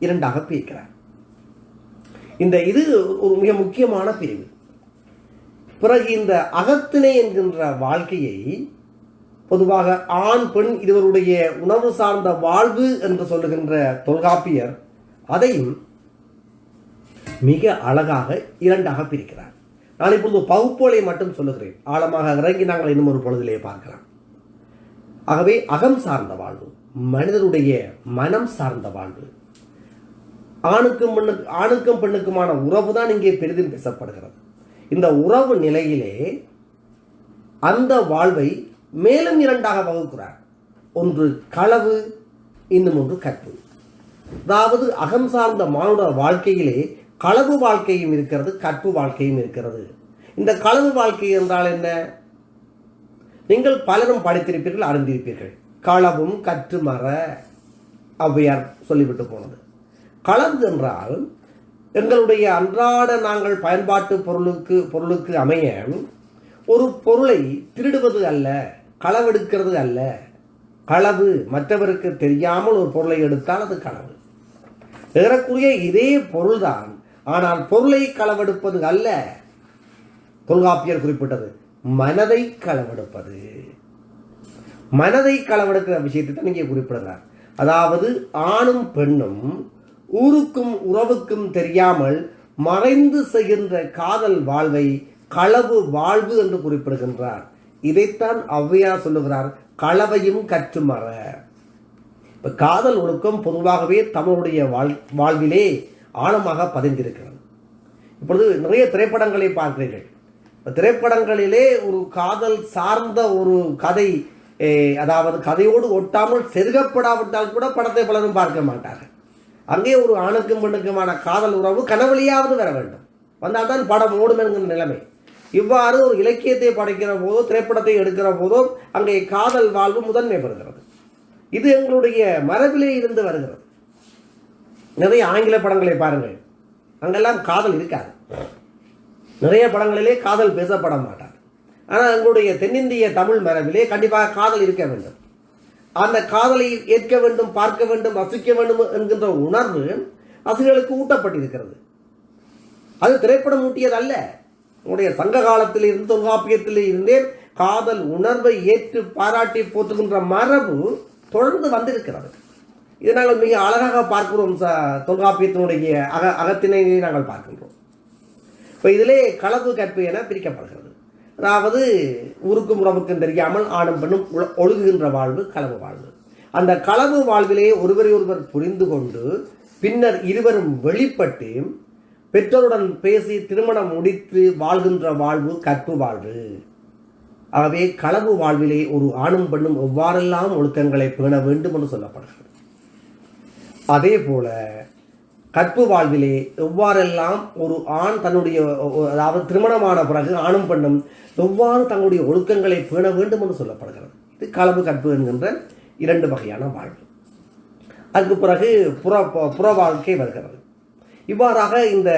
இரண்டாக பிரிக்கிறார். இது ஒரு மிக முக்கியமான பிரிவு. பிறகு இந்த அகத்திணை என்கின்ற வாழ்க்கையை பொதுவாக ஆண் பெண் இருவருடைய உணர்வு சார்ந்த வாழ்வு என்று சொல்லுகின்ற தொல்காப்பியர் அதையும் மிக அழகாக இரண்டாக பிரிக்கிறார். நான் இப்பொழுது பகுப்போலை மட்டும் சொல்லுகிறேன், ஆழமாக இறங்கி நாங்கள் இன்னும் ஒரு பொழுதிலே பார்க்கலாம். ஆகவே அகம் சார்ந்த வாழ்வு, மனிதனுடைய மனம் சார்ந்த வாழ்வு, ஆணுக்கும் பெண்ணுக்குமான உறவு தான் இங்கே பெரிதும் பேசப்படுகிறது. இந்த உறவு நிலையிலே அந்த வாழ்வை மேலும் இரண்டாக வகுக்கிறார். ஒன்று களவு, இன்னும் ஒன்று கற்பு. அதாவது அகம் சார்ந்த மானுட வாழ்க்கையிலே களவு வாழ்க்கையும் இருக்கிறது, கற்பு வாழ்க்கையும் இருக்கிறது. இந்த களவு வாழ்க்கை என்றால் என்ன? நீங்கள் பலரும் படித்திருப்பீர்கள், அறிந்திருப்பீர்கள். களவும் கற்று மற ஔவையார் சொல்லிவிட்டு போனது. களவு என்றால் எங்களுடைய அன்றாட நாங்கள் பயன்பாட்டு பொருளுக்கு அமைய ஒரு பொருளை திருடுவது அல்ல, களவெடுக்கிறது அல்ல. களவு மற்றவருக்கு தெரியாமல் ஒரு பொருளை எடுத்தால் அது களவு. ஏறக்குறைய இதே பொருள்தான், ஆனால் பொருளை களவெடுப்பது அல்ல. தொல்காப்பியர் குறிப்பிட்டது மனதை களவெடுப்பது. மனதை களவெடுக்கிற விஷயத்தை தான் இங்கே குறிப்பிடுகிறார். அதாவது ஆணும் பெண்ணும் ஊருக்கும் உறவுக்கும் தெரியாமல் மறைந்து செய்கின்ற காதல் வாழ்வை களவு வாழ்வு என்று குறிப்பிடுகின்றார். இதைத்தான் ஔவையார் சொல்லுகிறார், களவையும் கற்றுமற. இப்ப காதல் ஒழுக்கம் பொதுவாகவே தமிழுடைய வாழ்விலே ஆழமாக பதிந்திருக்கிறது. இப்பொழுது நிறைய திரைப்படங்களை பார்க்கிறீர்கள். திரைப்படங்களிலே ஒரு காதல் சார்ந்த ஒரு கதை, அதாவது கதையோடு ஒட்டாமல் செருகப்படாவிட்டால் கூட படத்தை பலரும் பார்க்க மாட்டார்கள். அங்கே ஒரு ஆணுக்கும் பெண்ணுக்குமான காதல் உறவு கனவழியாவது வர வேண்டும், வந்தால்தான் படம் ஓடும் என்கிற நிலைமை. இவ்வாறு ஒரு இலக்கியத்தை படைக்கிற போதோ திரைப்படத்தை எடுக்கிற போதோ அங்கே காதல் வாழ்வு முதன்மை பெறுகிறது. இது எங்களுடைய மரபிலே இருந்து வருகிறது. நிறைய ஆங்கில படங்களை பாருங்கள், அங்கெல்லாம் காதல் இருக்காது. நிறைய படங்களிலே காதல் பேசப்பட மாட்டார். ஆனால் எங்களுடைய தென்னிந்திய தமிழ் மரபிலே கண்டிப்பாக காதல் இருக்க வேண்டும். அந்த காதலை ஏற்க வேண்டும், பார்க்க வேண்டும், ரசிக்க வேண்டும் என்கின்ற உணர்வு ரசிகர்களுக்கு ஊட்டப்பட்டிருக்கிறது. அது திரைப்படம் ஊட்டியது அல்ல. உங்களுடைய சங்க காலத்தில் இருந்து தொல்காப்பியத்தில் இருந்தே காதல் உணர்வை ஏற்று பாராட்டி போற்றுகின்ற மரபு தொடர்ந்து வந்திருக்கிறது. இதை நாங்கள் மிக அழகாக பார்க்கிறோம். தொல்காப்பியத்தினுடைய அகத்தினை நாங்கள் பார்க்கின்றோம். இப்போ இதிலே களவு கற்பு என பிரிக்கப்படுகிறது. அதாவது ஊருக்கும் உறவுக்கும் தெரியாமல் ஆணும் பெண்ணும் ஒழுகுகின்ற வாழ்வு களவு வாழ்வு. அந்த களவு வாழ்விலே ஒருவரை ஒருவர் புரிந்து கொண்டு பின்னர் இருவரும் வெளிப்பட்டு பெற்றோருடன் பேசி திருமணம் முடித்து வாழ்கின்ற வாழ்வு கற்பு வாழ்வு. ஆகவே களவு வாழ்விலே ஒரு ஆணும் பெண்ணும் எவ்வாறெல்லாம் ஒழுக்கங்களை பேண வேண்டும் என்று சொல்லப்படுகிறது. அதே போல கற்பு வாழ்விலே எவ்வாறெல்லாம் ஒரு ஆண் தன்னுடைய, அதாவது திருமணமான பிறகு ஆணும் பெண்ணும் எவ்வாறு தங்களுடைய ஒழுக்கங்களை பேண வேண்டும் என்று சொல்லப்படுகிறது. இது களவு கற்பு என்கின்ற இரண்டு வகையான வாழ்வு. அதுக்கு பிறகு புற வாழ்க்கை வருகிறது. இவ்வாறாக இந்த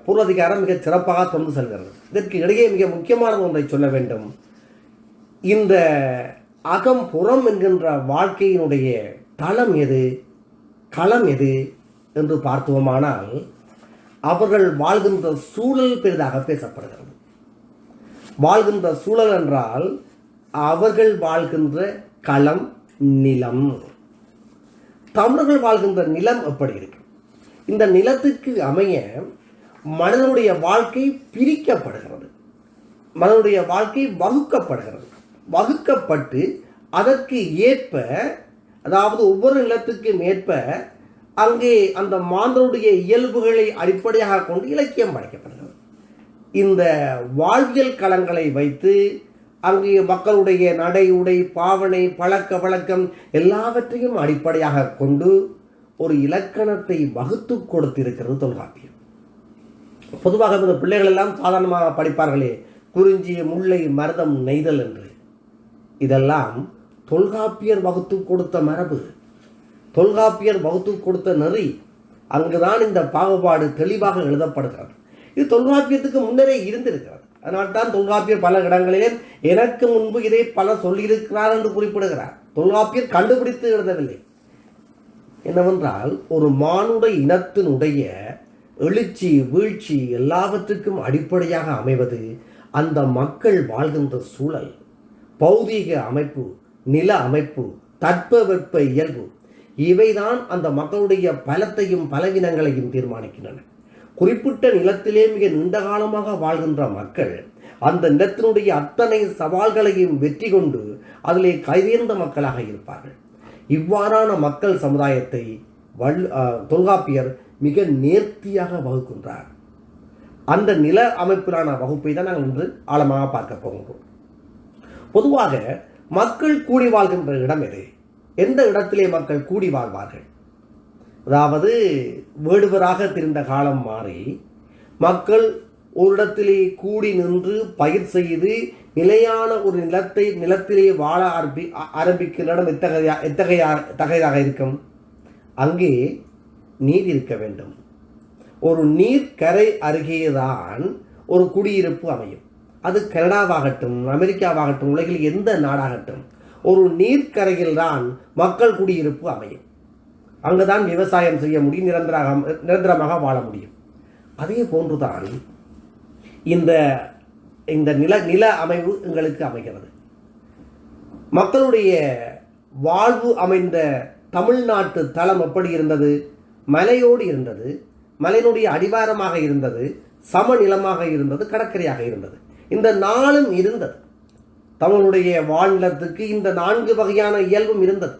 பொருளதிகாரம் மிக சிறப்பாக தொடர்ந்து செல்கிறது. இதற்கு இடையே மிக முக்கியமான ஒன்றை சொல்ல வேண்டும். இந்த அகம் புறம் என்கின்ற வாழ்க்கையினுடைய தளம் எது, களம் எது என்று பார்த்தோமானால் அவர்கள் வாழ்கின்ற சூழல் பெரிதாக பேசப்படுகிறது. வாழ்கின்ற சூழல் என்றால் அவர்கள் வாழ்கின்ற களம் நிலம். தமிழர்கள் வாழ்கின்ற நிலம் எப்படி இருக்கு? இந்த நிலத்துக்கு அமைய மனிதனுடைய வாழ்க்கை பிரிக்கப்படுகிறது. மனிதனுடைய வாழ்க்கை வகுக்கப்படுகிறது. வகுக்கப்பட்டு அதற்கு ஏற்ப, அதாவது ஒவ்வொரு நிலத்துக்கும் ஏற்ப அங்கே அந்த மாந்தனுடைய இயல்புகளை அடிப்படையாக கொண்டு இலக்கியம் படைக்கப்படுகிறது. இந்த வாழ்வியல் களங்களை வைத்து அங்கே மக்களுடைய நடை உடை பாவனை பழக்க வழக்கம் எல்லாவற்றையும் அடிப்படையாக கொண்டு ஒரு இலக்கணத்தை வகுத்து கொடுத்திருக்கிறது தொல்காப்பியம். பொதுவாக இந்த பிள்ளைகள் எல்லாம் சாதாரணமாக படிப்பார்களே, குறிஞ்சி முல்லை மருதம் நெய்தல் என்று. இதெல்லாம் தொல்காப்பியர் வகுத்து கொடுத்த மரபு, தொல்காப்பியர் வகுத்து கொடுத்த நெறி. அங்குதான் இந்த பாகுபாடு தெளிவாக எழுதப்படுகிறது. இது தொல்காப்பியத்துக்கு முன்னரே இருந்திருக்கிறது. அதனால்தான் தொல்காப்பியர் பல இடங்களிலே எனக்கு முன்பு இதை பலர் சொல்லியிருக்கிறார் என்று குறிப்பிடுகிறார். தொல்காப்பியர் கண்டுபிடித்து எழுதவில்லை. என்னவென்றால் ஒரு மானுட இனத்தினுடைய எழுச்சி வீழ்ச்சி எல்லாவற்றுக்கும் அடிப்படையாக அமைவது அந்த மக்கள் வாழ்கின்ற சூழல், பௌதீக அமைப்பு, நில அமைப்பு, தட்பவெப்ப இயல்பு. இவைதான் அந்த மக்களுடைய பலத்தையும் பலவீனங்களையும் தீர்மானிக்கின்றன. குறிப்பிட்ட நிலத்திலே மிக நீண்ட காலமாக வாழ்கின்ற மக்கள் அந்த நிலத்தினுடைய அத்தனை சவால்களையும் வெற்றி கொண்டு அதிலே கைதேர்ந்த மக்களாக இருப்பார்கள். இவ்வாறான மக்கள் சமுதாயத்தை தொல்காப்பியர் மிக நேர்த்தியாக வகுக்கின்றார். அந்த நில அமைப்பிலான வகுப்பை தான் நாங்கள் இன்று ஆழமாக பார்க்க போகின்றோம். பொதுவாக மக்கள் கூடி வாழ்கின்ற இடம் எது? எந்த இடத்திலே மக்கள் கூடி வாழ்வார்கள்? அதாவது வேடுவராக திரிந்த காலம் மாறி மக்கள் ஒரு இடத்திலே கூடி நின்று பயிர் செய்து நிலையான ஒரு நிலத்திலே வாழ ஆரம்பிக்கிற இடம் எத்தகையதாக இருக்கும்? அங்கே நீர் இருக்க வேண்டும். ஒரு நீர்க்கரை அருகேதான் ஒரு குடியிருப்பு அமையும். அது கனடாவாகட்டும், அமெரிக்காவாகட்டும், உலகில் எந்த நாடாகட்டும், ஒரு நீர்க்கரையில் தான் மக்கள் குடியிருப்பு அமையும். அங்குதான் விவசாயம் செய்ய முடியும், நிரந்தரமாக வாழ முடியும். அதே போன்றுதான் இந்த நில அமைவு எங்களுக்கு அமைகிறது. மக்களுடைய வாழ்வு அமைந்த தமிழ்நாட்டு தளம் எப்படி இருந்தது? மலையோடு இருந்தது, மலையினுடைய அடிவாரமாக இருந்தது, சமநிலமாக இருந்தது, கடற்கரையாக இருந்தது. இந்த நாளும் இருந்தது. தமிழுடைய வாழ்நிலத்துக்கு இந்த 4 வகையான இயல்பும் இருந்தது.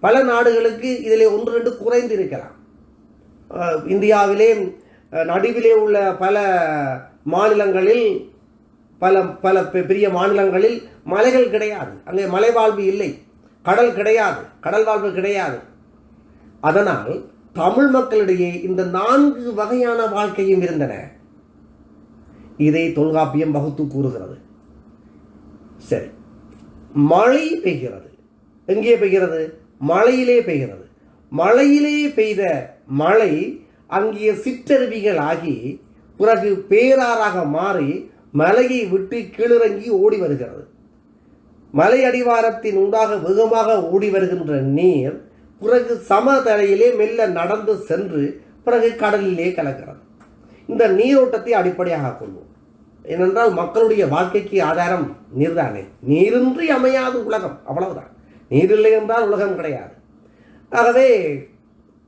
பல நாடுகளுக்கு இதிலே 1-2 குறைந்து இருக்கலாம். இந்தியாவிலே நடுவிலே உள்ள பல மாநிலங்களில் பல பெரிய மாநிலங்களில் மலைகள் கிடையாது. அங்கே மலை வாழ்வு இல்லை, கடல் கிடையாது, கடல் வாழ்வு கிடையாது. அதனால் தமிழ் மக்களிடையே இந்த 4 வகையான வாழ்க்கையும் இருந்தன. இதை தொல்காப்பியம் வகுத்து கூறுகிறது. சரி, மழை பெய்கிறது. எங்கே பெய்கிறது? மழையிலே பெய்கிறது. மழையிலே பெய்த மழை அங்கே சிற்றருவிகள் ஆகி பிறகு பேராறாக மாறி மலையை விட்டு கீழிறங்கி ஓடி வருகிறது. மலை அடிவாரத்தின் உண்டாக வேகமாக ஓடி வருகின்ற நீர் பிறகு சமதரையிலே மெல்ல நடந்து சென்று பிறகு கடலிலே கலக்கிறது. இந்த நீரோட்டத்தை அடிப்படையாக கொள்வோம். ஏனென்றால் மக்களுடைய வாழ்க்கைக்கு ஆதாரம் நீர்தானே. நீரின்றி அமையாது உலகம், அவ்வளவுதான். நீரில்லை என்றால் உலகம் கிடையாது. ஆகவே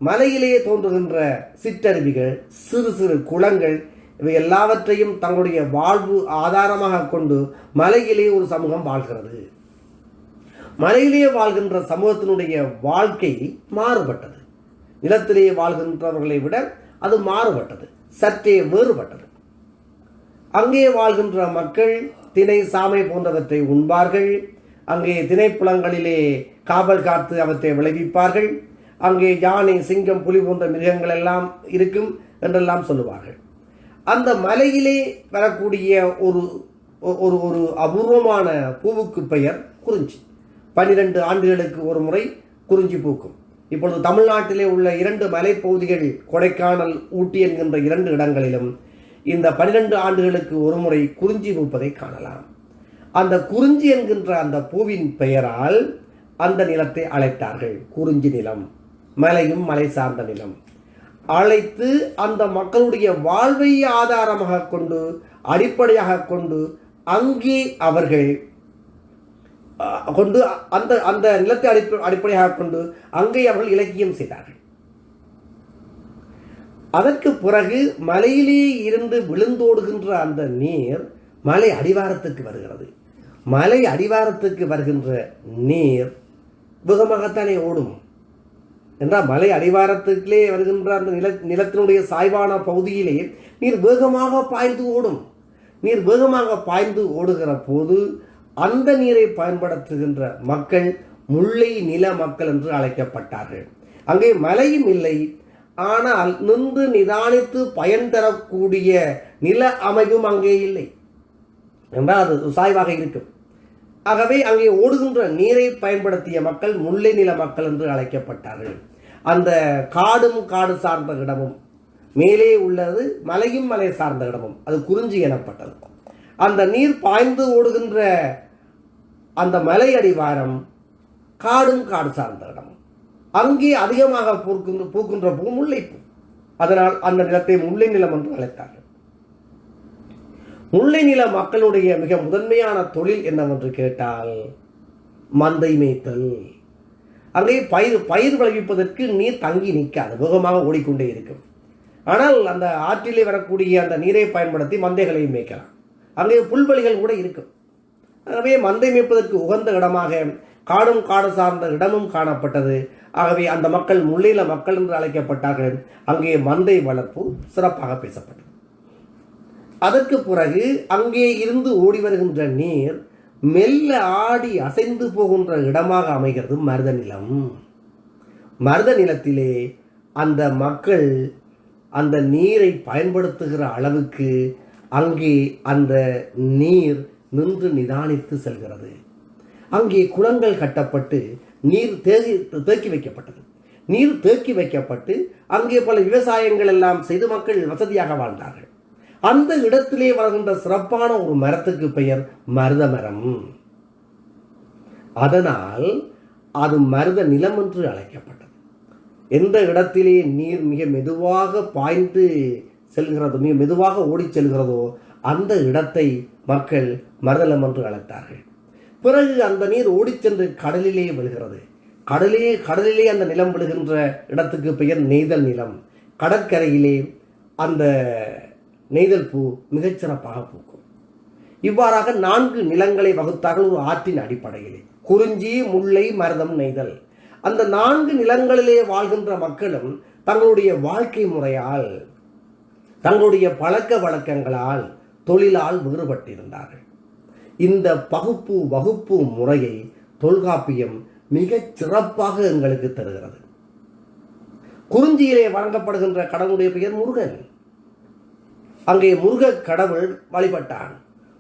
மலையிலே தோன்றுகின்ற சிற்றருவிகள், சிறு சிறு குளங்கள், இவை எல்லாவற்றையும் தங்களுடைய வாழ்வு ஆதாரமாக கொண்டு மலையிலே ஒரு சமூகம் வாழ்கிறது. மலையிலே வாழ்கின்ற சமூகத்தினுடைய வாழ்க்கை மாறுபட்டது. நிலத்திலே வாழ்கின்றவர்களை விட அது மாறுபட்டது, சற்றே வேறுபட்டது. அங்கே வாழ்கின்ற மக்கள் திணை, சாமை போன்றவற்றை உண்பார்கள். அங்கே திணைப்புலங்களிலே காவல் காத்து அவற்றை விளைவிப்பார்கள். அங்கே யானை, சிங்கம், புலி போன்ற மிருகங்கள் எல்லாம் இருக்கும் என்றெல்லாம் சொல்லுவார்கள். அந்த மலையிலே வரக்கூடிய ஒரு ஒரு ஒரு அபூர்வமான பூவுக்கு பெயர் குறிஞ்சி. 12 ஆண்டுகளுக்கு ஒரு முறை குறிஞ்சி பூக்கும். இப்பொழுது தமிழ்நாட்டிலே உள்ள 2 மலைப்பகுதிகள், கொடைக்கானல், ஊட்டி என்கின்ற 2 இடங்களிலும் இந்த 12 ஆண்டுகளுக்கு ஒரு முறை குறிஞ்சி பூப்பதை காணலாம். அந்த குறிஞ்சி என்கின்ற அந்த பூவின் பெயரால் அந்த நிலத்தை அழைத்தார்கள் குறிஞ்சி நிலம், மலையும் மலை சார்ந்த நிலம். அழைத்து அந்த மக்களுடைய வாழ்வை ஆதாரமாக கொண்டு, அடிப்படையாக கொண்டு அங்கே அவர்கள் கொண்டு அந்த அந்த நிலத்தை அடிப்படையாக கொண்டு அங்கே அவர்கள் இலக்கியம் செய்தார்கள். அதற்கு பிறகு மலையிலே இருந்து விழுந்தோடுகின்ற அந்த நீர் மலை அடிவாரத்துக்கு வருகிறது. மலை அடிவாரத்துக்கு வருகின்ற நீர் வேகமாகத்தானே ஓடும் என்றால், மலை அடிவாரத்துக்குள்ளே வருகின்ற அந்த நிலத்தினுடைய சாய்வான பகுதியிலே நீர் வேகமாக பாய்ந்து ஓடும். நீர் வேகமாக பாய்ந்து ஓடுகிற போது அந்த நீரை பயன்படுத்துகின்ற மக்கள் முல்லை நில மக்கள் என்று அழைக்கப்பட்டார்கள். அங்கே மலையும் இல்லை, ஆனால் நின்று நிதானித்து பயன் தரக்கூடிய நில அமைவும் அங்கே இல்லை என்றால் அது சாய்வாக இருக்கும். ஆகவே அங்கே ஓடுகின்ற நீரை பயன்படுத்திய மக்கள் முல்லை நில மக்கள் என்று அழைக்கப்பட்டார்கள். அந்த காடும் காடு சார்ந்த இடமும் மேலே உள்ளது மலையும் மலை சார்ந்த இடமும் அது குறிஞ்சி எனப்பட்டது. அந்த நீர் பாய்ந்து ஓடுகின்ற அந்த மலை அடிவாரம் காடும் காடு சார்ந்த இடம். அங்கே அதிகமாக பூக்கின்ற பூ முல்லைப்பூ. அதனால் அந்த நிலத்தை முல்லை நிலம் என்று அழைத்தார்கள். முல்லை நில மக்களுடைய மிக முதன்மையான தொழில் என்னவென்று கேட்டால் மந்தை மேய்த்தல். அங்கே பயிர் விளைவிப்பதற்கு நீர் தங்கி நிற்காது, வேகமாக ஓடிக்கொண்டே இருக்கும். ஆனால் அந்த ஆற்றிலே வரக்கூடிய அந்த நீரை பயன்படுத்தி மந்தைகளை மேய்க்கலாம். அங்கே புல்வெளிகள் கூட இருக்கும். ஆகவே மந்தை மேய்ப்பதற்கு உகந்த இடமாக காடும் காடு சார்ந்த இடமும் காணப்பட்டது. ஆகவே அந்த மக்கள் முல்லைநில மக்கள் என்று அழைக்கப்பட்டார்கள். அங்கே மந்தை வளர்ப்பு சிறப்பாக பேசப்பட்டது. அதற்கு பிறகு அங்கே இருந்து ஓடி வருகின்ற நீர் மெல்ல ஆடி அசைந்து போகின்ற இடமாக அமைகிறது மருத நிலம். மருத நிலத்திலே அந்த மக்கள் அந்த நீரை பயன்படுத்துகிற அளவுக்கு அங்கே அந்த நீர் நின்று நிதானித்து செல்கிறது. அங்கே குளங்கள் கட்டப்பட்டு நீர் தேக்கி வைக்கப்பட்டது. நீர் தேக்கி வைக்கப்பட்டு அங்கே பல விவசாயங்கள் எல்லாம் செய்து மக்கள் வசதியாக வாழ்ந்தார்கள். அந்த இடத்திலே வருகின்ற சிறப்பான ஒரு மரத்துக்கு பெயர் மருத மரம். அதனால் அது மருத நிலம் என்று அழைக்கப்பட்டது. எந்த இடத்திலே நீர் மிக மெதுவாக பாய்ந்து செல்கிறதோ, மிக மெதுவாக ஓடி செல்கிறதோ அந்த இடத்தை மக்கள் மருதநிலம் என்று அழைத்தார்கள். பிறகு அந்த நீர் ஓடிச்சென்று கடலிலே விழுகிறது. கடலிலே அந்த நிலம் விழுகின்ற இடத்துக்கு பெயர் நெய்தல் நிலம். கடற்கரையிலே அந்த நெய்தல் பூ மிகச்சிறப்பாக பூக்கும். இவ்வாறாக 4 நிலங்களை வகுத்தார்கள் ஒரு ஆற்றின் அடிப்படையிலே. குறிஞ்சி, முல்லை, மருதம், நெய்தல். அந்த 4 நிலங்களிலே வாழ்கின்ற மக்களும் தங்களுடைய வாழ்க்கை முறையால், தங்களுடைய பழக்க வழக்கங்களால், தொழிலால் வேறுபட்டிருந்தார்கள். இந்த வகுப்பு முறையை தொல்காப்பியம் மிகச் சிறப்பாக எங்களுக்கு தருகிறது. குறிஞ்சியிலே வழங்கப்படுகின்ற கடவுளுடைய பெயர் முருகன். அங்கே முருக கடவுள் வழிபட்டான்.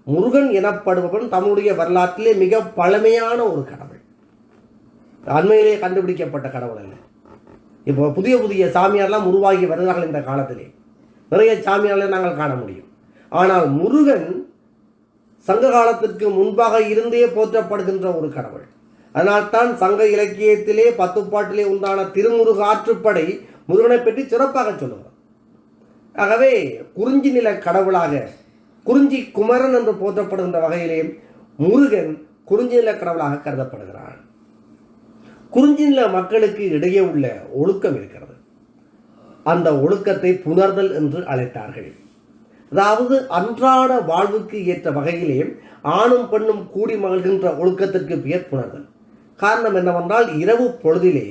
முருகன் எனப்படுபவன் தன்னுடைய வரலாற்றிலே மிக பழமையான ஒரு கடவுள், அண்மையிலே கண்டுபிடிக்கப்பட்ட கடவுள் அல்ல. இப்போ புதிய புதிய சாமியார்லாம் உருவாகி வருகிறார்கள். இந்த காலத்திலே நிறைய சாமியார்களை நாங்கள் காண முடியும். ஆனால் முருகன் சங்க காலத்திற்கு முன்பாக இருந்தே போற்றப்படுகின்ற ஒரு கடவுள். அதனால்தான் சங்க இலக்கியத்திலே 10 பாட்டிலே உண்டான திருமுருக ஆற்றுப்படை முருகனை பற்றி சிறப்பாக சொல்லுவார். ஆகவே குறிஞ்சி நில கடவுளாக குறிஞ்சி குமரன் என்று போற்றப்படுகின்ற வகையிலே முருகன் குறிஞ்சி நில கடவுளாக கருதப்படுகிறான். குறிஞ்சி நில மக்களுக்கு இடையே உள்ள ஒழுக்கம் இருக்கிறது. அந்த ஒழுக்கத்தை புணர்தல் என்று அழைத்தார்கள். அதாவது அன்றாட வாழ்வுக்கு ஏற்ற வகையிலே ஆணும் பெண்ணும் கூடி மகிழ்கின்ற ஒழுக்கத்திற்கு பெயர் புணர்தல். காரணம் என்னவென்றால், இரவு பொழுதிலே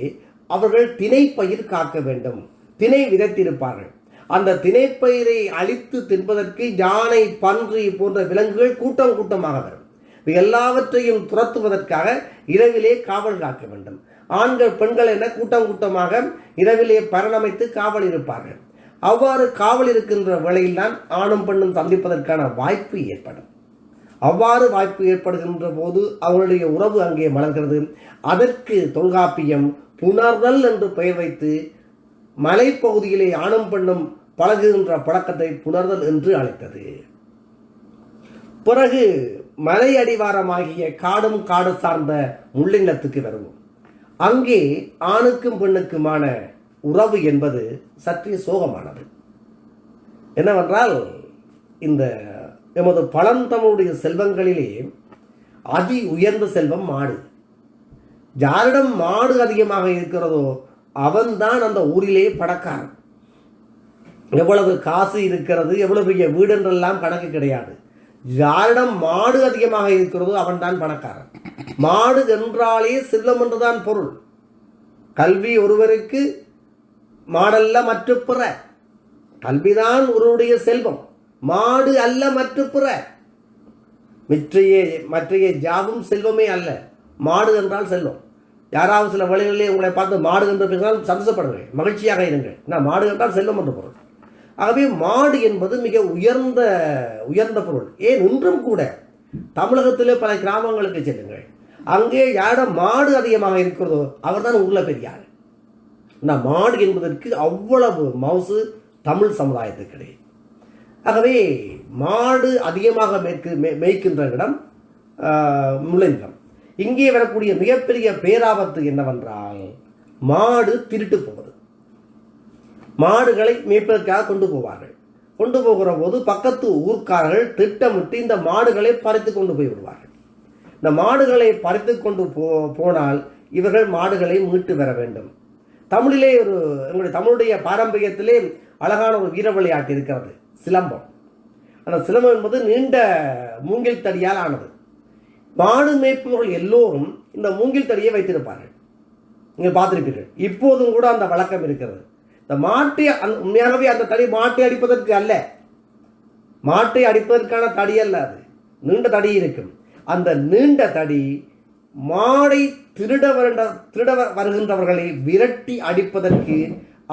அவர்கள் திணைப்பயிர் காக்க வேண்டும். திணை விதைத்திருப்பார்கள். அந்த திணைப்பயிரை அழித்து தின்பதற்கு யானை, பன்றி போன்ற விலங்குகள் கூட்டம் கூட்டமாக வரும். இது எல்லாவற்றையும் துரத்துவதற்காக இரவிலே காவல் காக்க வேண்டும். ஆண்கள் பெண்கள் என கூட்டம் கூட்டமாக இரவிலே பரணமைத்து காவல் இருப்பார்கள். அவ்வாறு காவல் இருக்கின்ற வேளையில்தான் ஆணும் பெண்ணும் சந்திப்பதற்கான வாய்ப்பு ஏற்படும். அவ்வாறு வாய்ப்பு ஏற்படுகின்ற போது அவருடைய உறவு அங்கே மலர்கிறது. அதற்கு தொல்காப்பியம் புணர்தல் என்று பெயர் வைத்து மலைப்பகுதியிலே ஆணும் பெண்ணும் பழகுகின்ற பழக்கத்தை புணர்தல் என்று அழைத்தது. பிறகு மலை அடிவாரமாகிய காடும் காடு சார்ந்த முள்ளினத்துக்கு வருவோம். அங்கே ஆணுக்கும் பெண்ணுக்குமான உறவு என்பது சற்றே சோகமானது. என்னவென்றால், இந்த எமது பழந்தமிழுடைய செல்வங்களிலே அதி உயர்ந்த செல்வம் மாடு. யாரிடம் மாடு அதிகமாக இருக்கிறதோ அவன்தான் அந்த ஊரிலே பணக்காரன். எவ்வளவு காசு இருக்கிறது, எவ்வளவு பெரிய வீடு என்றெல்லாம் கணக்கு கிடையாது. யாரிடம் மாடு அதிகமாக இருக்கிறதோ அவன்தான் பணக்காரன். மாடு என்றாலே செல்வம் என்றுதான் பொருள். கல்வி ஒருவருக்கு மாடல்ல மற்ற பிற, கல்விதான் ஒருவருடைய செல்வம், மாடு அல்ல மற்ற பிற. மற்றைய ஜாவும் செல்வமே அல்ல. மாடு என்றால் செல்வம். யாராவது சில வழிகளிலே உங்களை பார்த்து மாடு என்று பேசினால் சந்தோஷப்படுங்கள், மகிழ்ச்சியாக இருங்கள். நான் மாடு என்றால் செல்வம் என்று பொருள். ஆகவே மாடு என்பது மிக உயர்ந்த பொருள். ஏன் இன்றும் கூட தமிழகத்திலே பல கிராமங்களுக்கு செல்லுங்கள், அங்கே யாரிடம் மாடு அதிகமாக இருக்கிறதோ அவர்தான் ஊர்ல பெரியார். மாடு என்பதற்கு அவ்வளவு மவுசு தமிழ் சமுதாயத்துக்கு கிடையாது. ஆகவே மாடு அதிகமாக மேய்க்கின்ற இடம் முல்லைநிலம். இங்கே வரக்கூடிய மிகப்பெரிய பேராபத்து என்னவென்றால், மாடு திருட்டு போவது. மாடுகளை மேய்ப்பதற்காக கொண்டு போவார்கள். கொண்டு போகிற போது பக்கத்து ஊர்க்காரர்கள் திட்டமிட்டு இந்த மாடுகளை பறித்து கொண்டு போய் விடுவார்கள். இந்த மாடுகளை பறித்து கொண்டு போனால் இவர்கள் மாடுகளை மீட்டு வர வேண்டும். தமிழிலே எங்களுடைய தமிழுடைய பாரம்பரியத்திலே அழகான ஒரு வீர விளையாட்டு இருக்கிறது, சிலம்பம். அந்த சிலம்பம் என்பது நீண்ட மூங்கில் தடியால் ஆனது. மாடு மேய்ப்பவர்கள் எல்லோரும் இந்த மூங்கில் தடியை வைத்திருப்பார்கள். நீங்கள் பார்த்திருப்பீர்கள். இப்போதும் கூட அந்த வழக்கம் இருக்கிறது. இந்த மாட்டை உண்மையாகவே அந்த தடி மாட்டை அடிப்பதற்கு அல்ல, மாட்டை அடிப்பதற்கான தடி அல்ல, அது நீண்ட தடி இருக்கும். அந்த நீண்ட தடி மாடை திருட வருகின்றவர்களை விரட்டி அடிப்பதற்கு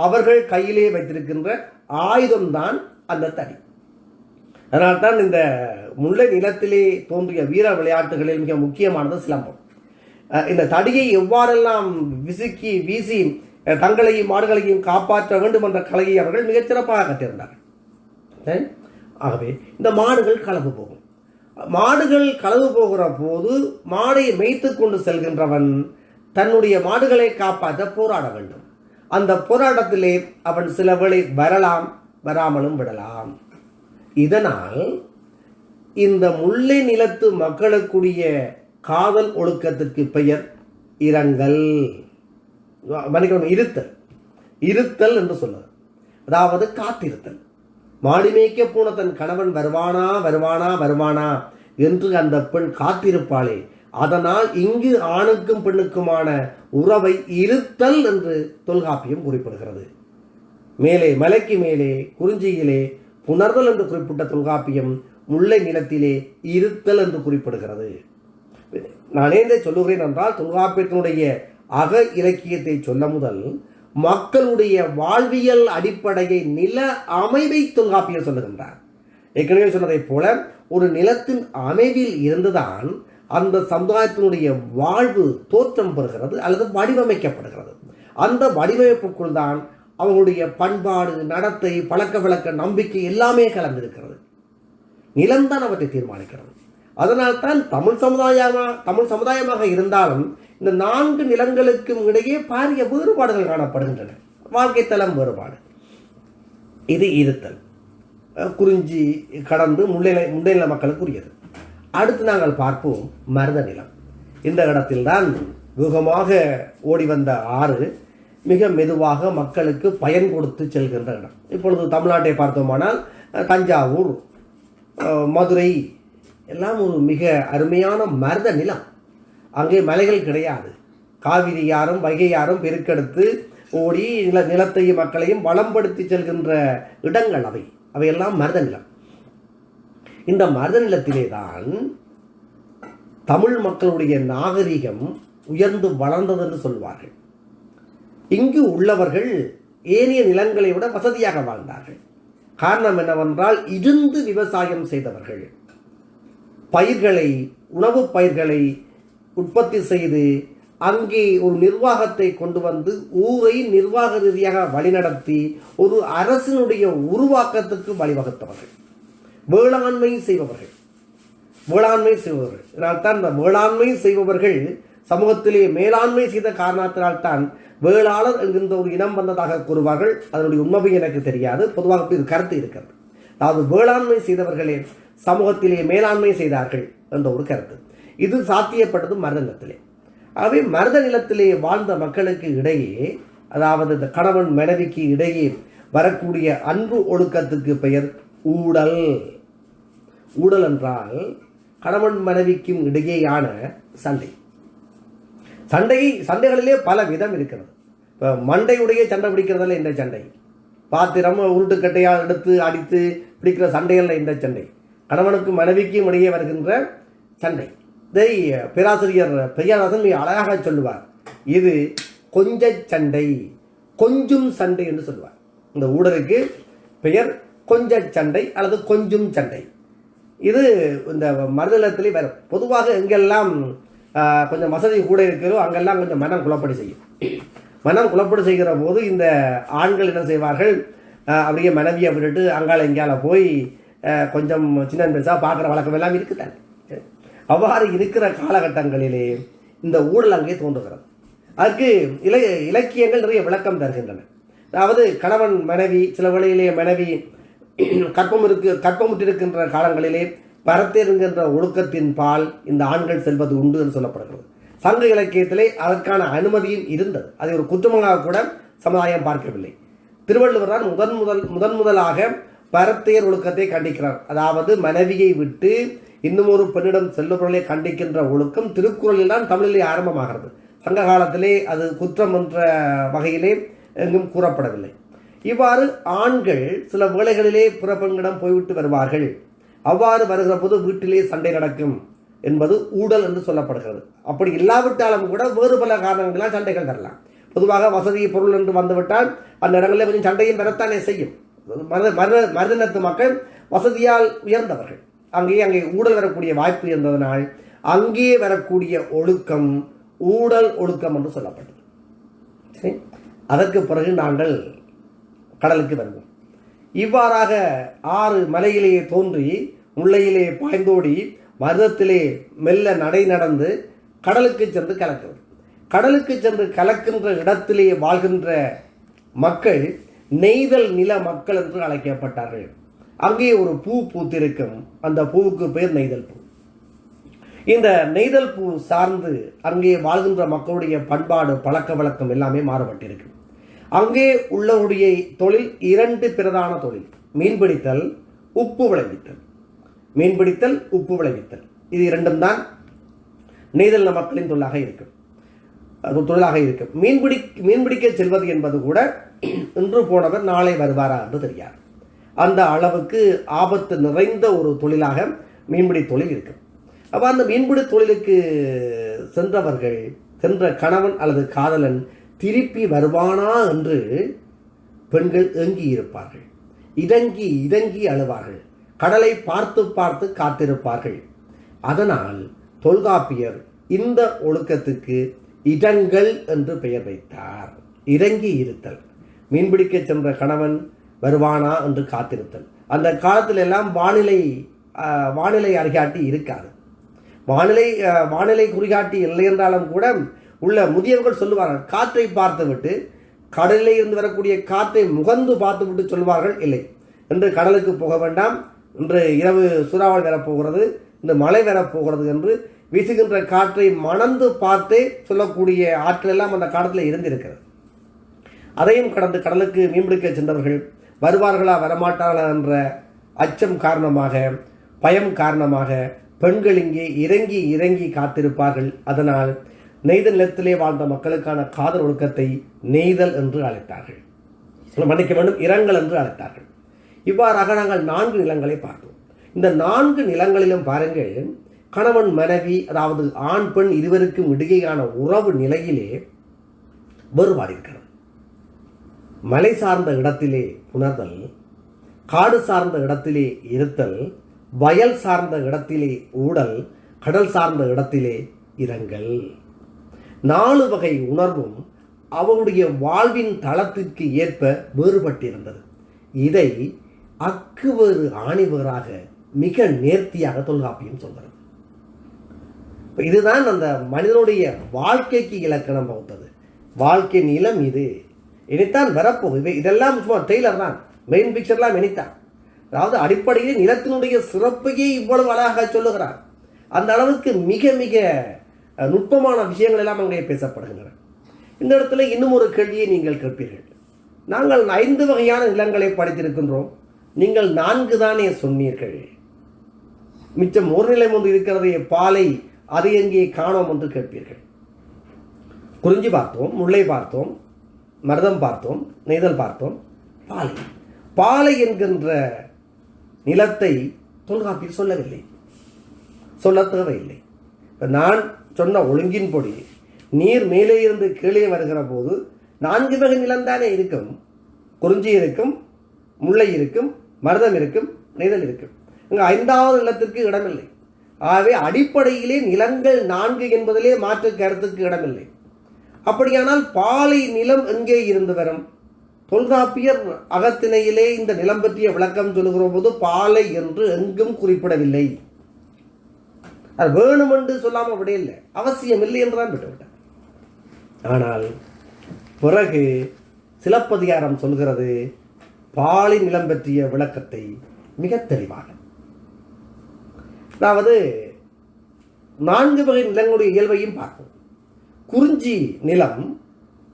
அவர்கள் கையிலே வைத்திருக்கின்ற ஆயுதம்தான் அந்த தடி. அதனால்தான் இந்த முல்லை நிலத்திலே தோன்றிய வீர விளையாட்டுகளில் மிக முக்கியமானது சிலம்பம். இந்த தடியை எவ்வாறெல்லாம் விசுக்கி வீசி தங்களையும் மாடுகளையும் காப்பாற்ற வேண்டும் என்ற கலையை அவர்கள் மிகச்சிறப்பாக கற்றிருந்தார்கள். ஆகவே இந்த மாடுகள் களவு போகும். மாடுகள் களவு போகிற போது மாடை மேய்த்து கொண்டு செல்கின்றவன் தன்னுடைய மாடுகளை காப்பாற்ற போராட வேண்டும். அந்த போராட்டத்திலே அவன் சில வேளை வரலாம், வராமலும் விடலாம். இதனால் இந்த முல்லை நிலத்து மக்களுக்குரிய காதல் ஒழுக்கத்திற்கு பெயர் இரங்கல், இருத்தல் என்று சொல்லுவது. அதாவது காத்திருத்தல். மாடு மேய்க்க போன தன் கணவன் வருவானா என்று அந்த பெண் காத்திருப்பாளே, அதனால் இங்கு ஆணுக்கும் பெண்ணுக்குமான உறவை இருத்தல் என்று தொல்காப்பியம் குறிப்பிடுகிறது. மேலே மலைக்கு மேலே குறிஞ்சியிலே புணர்தல் என்று குறிப்பிட்ட தொல்காப்பியம் முல்லை நிலத்திலே இருத்தல் என்று குறிப்பிடுகிறது. நான் ஏன் சொல்லுகிறேன் என்றால், தொல்காப்பியத்தினுடைய அக இலக்கியத்தை சொல்ல முதல் மக்களுடைய வாழ்வியல் அடிப்படையை, நில அமைவை தொல்காப்பியர் சொல்லுகின்றார். ஏற்கனவே சொன்னதைப் போல ஒரு நிலத்தின் அமைவில் இருந்துதான் அந்த சமுதாயத்தினுடைய வாழ்வு தோற்றம் பெறுகிறது அல்லது வடிவமைக்கப்படுகிறது. அந்த வடிவமைப்புக்குள் தான் அவர்களுடைய பண்பாடு, நடத்தை, பழக்க வழக்க, நம்பிக்கை எல்லாமே கலந்திருக்கிறது. நிலம்தான் அவற்றை தீர்மானிக்கிறது. அதனால்தான் தமிழ் சமுதாயமாக இருந்தாலும் இந்த 4 நிலங்களுக்கும் இடையே பாரிய வேறுபாடுகள் காணப்படுகின்றன. வாழ்க்கை தளம் வேறுபாடு, இது இருத்தல், குறிஞ்சி கடந்து முண்டை நில மக்களுக்குரியது. அடுத்து நாங்கள் பார்ப்போம் மருத நிலம். இந்த இடத்தில்தான் வேகமாக ஓடி வந்த ஆறு மிக மெதுவாக மக்களுக்கு பயன் கொடுத்து செல்கின்ற இடம். இப்பொழுது தமிழ்நாட்டை பார்த்தோமானால் தஞ்சாவூர், மதுரை எல்லாம் ஒரு மிக அருமையான மருத நிலம். அங்கே மலைகள் கிடையாது. காவிரி யாரும் வைகை யாரும் பெருக்கெடுத்து ஓடி நிலத்தையும் மக்களையும் வளம்படுத்தி செல்கின்ற இடங்கள் அவையெல்லாம் மருத நிலம். இந்த மருத நிலத்திலே தான் தமிழ் மக்களுடைய நாகரிகம் உயர்ந்து வளர்ந்தது என்று சொல்வார்கள். இங்கு உள்ளவர்கள் ஏனைய நிலங்களை விட வசதியாக வாழ்ந்தார்கள். காரணம் என்னவென்றால் இருந்து விவசாயம் செய்தவர்கள் பயிர்களை, உணவு பயிர்களை உற்பத்தி செய்து அங்கே ஒரு நிர்வாகத்தை கொண்டு வந்து ஊரை நிர்வாக ரீதியாக வழிநடத்தி ஒரு அரசினுடைய உருவாக்கத்துக்கு வழிவகுத்தவர்கள், வேளாண்மை செய்பவர்கள். இதனால்தான் இந்த வேளாண்மை செய்பவர்கள் சமூகத்திலே மேலாண்மை செய்த காரணத்தினால்தான் வேளாளர் என்கின்ற ஒரு இனம் வந்ததாக கூறுவார்கள். அதனுடைய உண்மை எனக்கு தெரியாது. பொதுவாக இது கருத்து இருக்கிறது. அதாவது வேளாண்மை செய்தவர்களே சமூகத்திலே மேலாண்மை செய்தார்கள் என்ற ஒரு கருத்து. இது சாத்தியப்பட்டது மருத நிலத்திலே. ஆகவே மருத நிலத்திலே வாழ்ந்த மக்களுக்கு இடையே, அதாவது இந்த கணவன் மனைவிக்கு இடையே வரக்கூடிய அன்பு ஒழுக்கத்துக்கு பெயர் ஊடல். ஊடல் என்றால் கணவன் மனைவிக்கும் இடையேயான சண்டை. சண்டைகளிலே பல விதம் இருக்கிறது. இப்போ மண்டையுடைய சண்டை பிடிக்கிறதில்ல இந்த சண்டை, பாத்திரம் உருட்டுக்கட்டையால் எடுத்து அடித்து பிடிக்கிற சண்டைகளில் இந்த சண்டை, கணவனுக்கும் மனைவிக்கும் இடையே வருகின்ற சண்டை. இதை பேராசிரியர் பெரியாதாசன் மிக அழகாக சொல்லுவார். இது கொஞ்ச சண்டை, கொஞ்சம் சண்டை என்று சொல்லுவார். இந்த ஊடலுக்கு பெயர் கொஞ்ச சண்டை அல்லது கொஞ்சம் சண்டை. இது இந்த மருதநிலத்திலே வரும். பொதுவாக எங்கெல்லாம் கொஞ்சம் வசதி கூட இருக்கிறோ அங்கெல்லாம் கொஞ்சம் மனம் குழப்படி செய்யும். மனம் குழப்படி செய்கிற போது இந்த ஆண்கள் என்ன செய்வார்கள், அப்படியே மனைவியை விட்டுட்டு அங்கால இங்கால போய் கொஞ்சம் சின்ன பெருசாக பார்க்குற வழக்கம் எல்லாம் இருக்குதானே. அவ்வாறு இருக்கிற காலகட்டங்களிலே இந்த ஊழல் அங்கே தோன்றுகிறது. அதுக்கு இலக்கியங்கள் நிறைய விளக்கம் தருகின்றன. அதாவது கணவன் மனைவி, சில வேளையிலே மனைவி கற்பமுற்றிருக்கின்ற காலங்களிலே பரத்தேர் என்கின்ற ஒழுக்கத்தின் பால் இந்த ஆண்கள் செல்வது உண்டு என்று சொல்லப்படுகிறது. சங்க இலக்கியத்திலே அதற்கான அனுமதியும் இருந்தது. அதை ஒரு குற்றமாக கூட சமுதாயம் பார்க்கவில்லை. திருவள்ளுவர் தான் முதலாக பரத்தேர் ஒழுக்கத்தை கண்டிக்கிறார். அதாவது மனைவியை விட்டு இன்னும் ஒரு பெண்ணிடம் செல்லுபவர்களை கண்டிக்கின்ற ஒழுக்கம் திருக்குறளில் தான் தமிழிலே ஆரம்பமாகிறது. சங்க காலத்திலே அது குற்றம் என்ற வகையிலே எங்கும் கூறப்படவில்லை. இவ்வாறு ஆண்கள் சில வேளைகளிலே பிற பெண்களிடம் போய்விட்டு வருவார்கள். அவ்வாறு வருகிற போது வீட்டிலே சண்டை நடக்கும் என்பது ஊடல் என்று சொல்லப்படுகிறது. அப்படி இல்லாவிட்டாலும் கூட வேறு பல காரணங்களால் சண்டைகள் வரலாம். பொதுவாக வசதி பொருள் என்று வந்துவிட்டால் அந்த இடங்களில் கொஞ்சம் சண்டையும் வரத்தானே செய்யும். மருதநிலத்து மக்கள் வசதியால் உயர்ந்தவர்கள். அங்கே ஊடல் வரக்கூடிய வாய்ப்பு இருந்ததனால் அங்கே வரக்கூடிய ஒழுக்கம் ஊடல் ஒழுக்கம் என்று சொல்லப்பட்டது. சரி, அதற்கு பிறகு நாங்கள் கடலுக்கு வருவோம். இவ்வாறாக ஆறு மலையிலேயே தோன்றி முல்லையிலே பாய்ந்தோடி மருதத்திலே மெல்ல நடை நடந்து கடலுக்கு சென்று கலக்கிறது. கடலுக்கு சென்று கலக்கின்ற இடத்திலே வாழ்கின்ற மக்கள் நெய்தல் நில மக்கள் என்று அழைக்கப்பட்டார்கள். அங்கே ஒரு பூ பூத்திருக்கும். அந்த பூவுக்கு பெயர் நெய்தல் பூ. இந்த நெய்தல் பூ சார்ந்து அங்கே வாழ்கின்ற மக்களுடைய பண்பாடு, பழக்க வழக்கம் எல்லாமே மாறுபட்டிருக்கு. அங்கே உள்ளவருடைய தொழில் 2 பிரதான தொழில்: மீன்பிடித்தல், உப்பு விளைவித்தல். மீன்பிடித்தல், உப்பு விளைவித்தல், இது 2ம் தான் நெய்தல் மக்களின் தொழிலாக இருக்கும். மீன்பிடிக்க செல்வது என்பது கூட இன்று போனவர் நாளை வருவாரா என்று தெரியாது. அந்த அளவுக்கு ஆபத்து நிறைந்த ஒரு தொழிலாக மீன்பிடி தொழில் இருக்கு. அப்போ அந்த மீன்பிடி தொழிலுக்கு சென்ற கணவன் அல்லது காதலன் திருப்பி வருவானா என்று பெண்கள் ஏங்கி இருப்பார்கள். இறங்கி அழுவார்கள். கடலை பார்த்து பார்த்து காத்திருப்பார்கள். அதனால் தொல்காப்பியர் இந்த ஒழுக்கத்துக்கு இடங்கள் என்று பெயர் வைத்தார். இறங்கி இருத்தல், மீன்பிடிக்க சென்ற கணவன் வருவானா என்று காத்திருத்தல். அந்த காலத்தில் எல்லாம் வானிலை அறிகாட்டி இருக்காது. வானிலை குறிகாட்டி இல்லை என்றாலும் கூட உள்ள முதியவர்கள் சொல்லுவார்கள், காற்றை பார்த்துவிட்டு கடலில் இருந்து வரக்கூடிய காற்றை முகந்து பார்த்துவிட்டு சொல்வார்கள், இல்லை இன்று கடலுக்கு போக வேண்டாம், இன்று இரவு சூறாவளி வரப்போகிறது, இந்த மழை வரப்போகிறது என்று வீசுகின்ற காற்றை மணந்து பார்த்தே சொல்லக்கூடிய ஆட்கள் எல்லாம் அந்த காலத்தில் இருந்திருக்கிறது. அதையும் கடந்து கடலுக்கு மீன்பிடிக்க சென்றவர்கள் வருவார்களா வரமாட்டார்களா என்ற அச்சம் காரணமாக, பயம் காரணமாக பெண்கள் இங்கே இறங்கி இறங்கி காத்திருப்பார்கள். அதனால் நெய்தல் நிலத்திலே வாழ்ந்த மக்களுக்கான காதல் ஒழுக்கத்தை நெய்தல் என்று அழைத்தார்கள். மன்னிக்க வேண்டும், இரங்கல் என்று அழைத்தார்கள். இவ்வாறாக நாங்கள் 4 நிலங்களை பார்த்தோம். இந்த 4 நிலங்களிலும் பாருங்கள், கணவன் மனைவி, அதாவது ஆண் பெண் இருவருக்கும் இடையேயான உறவு நிலையிலே வேறுபாடு இருக்கிறது. மலை சார்ந்த இடத்திலே புணர்தல், காடு சார்ந்த இடத்திலே இருத்தல், வயல் சார்ந்த இடத்திலே ஊடல், கடல் சார்ந்த இடத்திலே இரங்கல். 4 வகை உணர்வும் அவருடைய வாழ்வின் தளத்திற்கு ஏற்ப வேறுபட்டிருந்தது. இதை அக்குவேறு ஆணிவேறாக மிக நேர்த்தியாக தொல்காப்பியம் சொல்கிறது. இதுதான் அந்த மனிதனுடைய வாழ்க்கைக்கு இலக்கணம் வகுத்தது. வாழ்க்கை நிலம் இது, இனித்தான் வரப்போகுது. இதெல்லாம் சும்மா ட்ரெய்லர் தான், மெயின் பிக்சர்லாம் இனித்தான். அதாவது அடிப்படையில் நிலத்தினுடைய சிறப்பையே இவ்வளவு அழகாக சொல்லுகிறார். அந்த அளவுக்கு மிக மிக நுட்பமான விஷயங்கள் எல்லாம் அங்கே பேசப்படுகின்றன. இந்த இடத்துல இன்னும் ஒரு கேள்வியை நீங்கள் கேட்பீர்கள். நாங்கள் 5 வகையான நிலங்களை படித்திருக்கின்றோம், நீங்கள் 4 தானே சொன்னீர்கள், மிச்சம் ஒரு நிலம் ஒன்று இருக்கிறதே பாலை, அதை எங்கே காணோம் என்று கேட்பீர்கள். குறிஞ்சி பார்த்தோம், முல்லை பார்த்தோம், மருதம் பார்த்தோம், நெய்தல் பார்த்தோம், பாலை என்கின்ற நிலத்தை தொல்காப்பியர் சொல்லவில்லை, சொல்ல தேவையில்லை. நான் சொன்ன ஒழுங்கின்படி நீர் மேலே இருந்து கீழே வருகிற போது 4 வகை நிலம்தானே இருக்கும். குறிஞ்சி இருக்கும், முல்லை இருக்கும், மருதம் இருக்கும், நெய்தல் இருக்கும். இங்கே 5வது நிலத்திற்கு இடமில்லை. ஆகவே அடிப்படையிலே நிலங்கள் 4 என்பதிலே மாற்று கருத்துக்கு இடமில்லை. அப்படியானால் பாலை நிலம் எங்கே இருந்து வரும்? தொல்காப்பியர் அகத்திணையிலே இந்த நிலம் பற்றிய விளக்கம் சொல்லுகிற போது பாலை என்று எங்கும் குறிப்பிடவில்லை. அது வேணும் என்று சொல்லாமல் விட இல்லை, அவசியம் இல்லை என்றுதான் விட்டுவிட்டார். ஆனால் பிறகு சிலப்பதிகாரம் சொல்கிறது பாலை நிலம் பற்றிய விளக்கத்தை மிக தெளிவாக. அதாவது 4 வகை நிலங்களுடைய இயல்பையும் பார்ப்போம். குறிஞ்சி நிலம்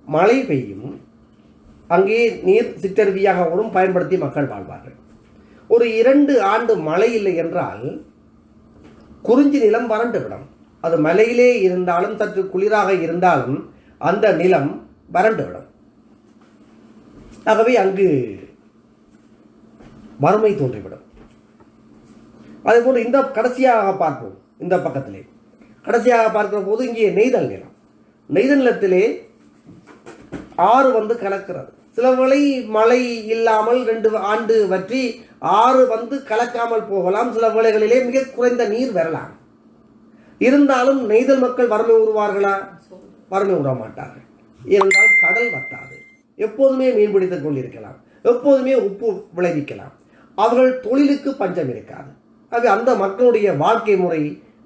மழை பெய்யும், அங்கே நீர் சிற்றருவியாக ஓடும், பயன்படுத்தி மக்கள் வாழ்வார்கள். ஒரு 2 ஆண்டு மழை இல்லை என்றால் குறிஞ்சி நிலம் வறண்டுவிடும். அது மலையிலே இருந்தாலும் சற்று குளிராக இருந்தாலும் அந்த நிலம் வறண்டுவிடும். ஆகவே அங்கு வறுமை தோன்றிவிடும். அதேபோல் இந்த கடைசியாக பார்ப்போம், இந்த பக்கத்திலே கடைசியாக பார்க்கிற போது இங்கே நெய்தல் நிலம். நெய்தல் நிலத்திலே ஆறு வந்து கலக்கிறது. சில வேளை மழை இல்லாமல் 2 ஆண்டு வற்றி ஆறு வந்து கலக்காமல் போகலாம். சில வேளைகளிலே மிக குறைந்த நீர் வரலாம். இருந்தாலும் நெய்தல் மக்கள் வறுமை உருவார்களா? வறுமை உற மாட்டார்கள். ஏனென்றால் கடல் வட்டாது, எப்போதுமே மீன்பிடித்துக் கொண்டிருக்கலாம், எப்போதுமே உப்பு விளைவிக்கலாம். அவர்கள் தொழிலுக்கு பஞ்சம் இருக்காது. அது அந்த மக்களுடைய வாழ்க்கை முறை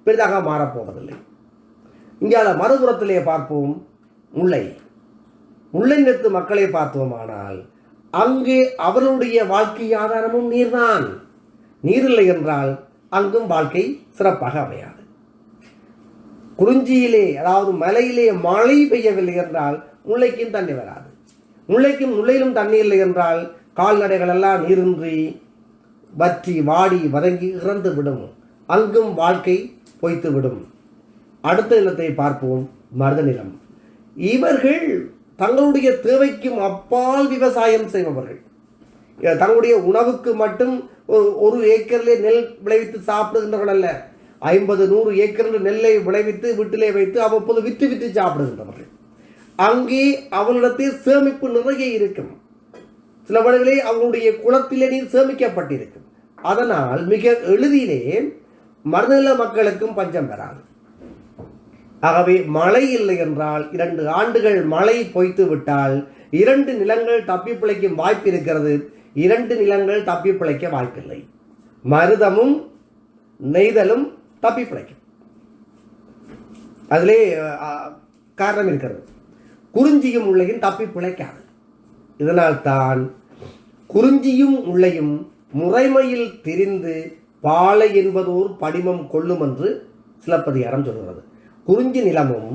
பெரிதாக மாறப்போவதில்லை. இங்கே மறுபுறத்திலே பார்ப்போம் முல்லை நிலத்து மக்களை பார்த்தோமானால் அங்கே அவர்களுடைய வாழ்க்கை ஆதாரமும் நீர்தான். நீர் இல்லை என்றால் அங்கும் வாழ்க்கை சிறப்பாக அமையாது. குறிஞ்சியிலே, அதாவது மலையிலே மழை பெய்யவில்லை என்றால் முல்லைக்கும் தண்ணி வராது. முல்லையிலும் தண்ணி இல்லை என்றால் கால்நடைகள் எல்லாம் நீரின்றி வற்றி வாடி வதங்கி இறந்து விடும். அங்கும் வாழ்க்கை பொய்த்து விடும். அடுத்த நிலத்தை பார்ப்போம், மருத நிலம். இவர்கள் தங்களுடைய தேவைக்கும் அப்பால் விவசாயம் செய்பவர்கள். தங்களுடைய உணவுக்கு மட்டும் 1 ஏக்கரிலே நெல் விளைவித்து சாப்பிடுகின்றவர்கள் அல்ல, 50-100 ஏக்கர் நெல்லை விளைவித்து வீட்டிலே வைத்து அவ்வப்போது விற்று சாப்பிடுகின்றவர்கள். அங்கே அவர்களிடத்தில் சேமிப்பு நிறைய இருக்கும். சில வேளைகளிலே அவர்களுடைய குளத்திலே நீர் சேமிக்கப்பட்டிருக்கும். அதனால் மிக எளிதிலே மருதநில மக்களுக்கும் பஞ்சம் பெறாது. ஆகவே மழை இல்லை என்றால் 2 ஆண்டுகள் மழை பொய்த்து விட்டால் 2 நிலங்கள் தப்பி பிழைக்கும் வாய்ப்பு இருக்கிறது. 2 நிலங்கள் தப்பி பிழைக்க வாய்ப்பில்லை. மருதமும் நெய்தலும் தப்பி பிழைக்கும். அதிலே காரணம் இருக்கிறது. குறிஞ்சியும் முல்லையும் தப்பி பிழைக்காது. இதனால் தான் குறிஞ்சியும் முல்லையும் முறைமையில் தெரிந்து பாலை என்பதோர் படிமம் கொள்ளும் என்று சிலப்பதிகாரம் சொல்கிறது. குறிஞ்சி நிலமும்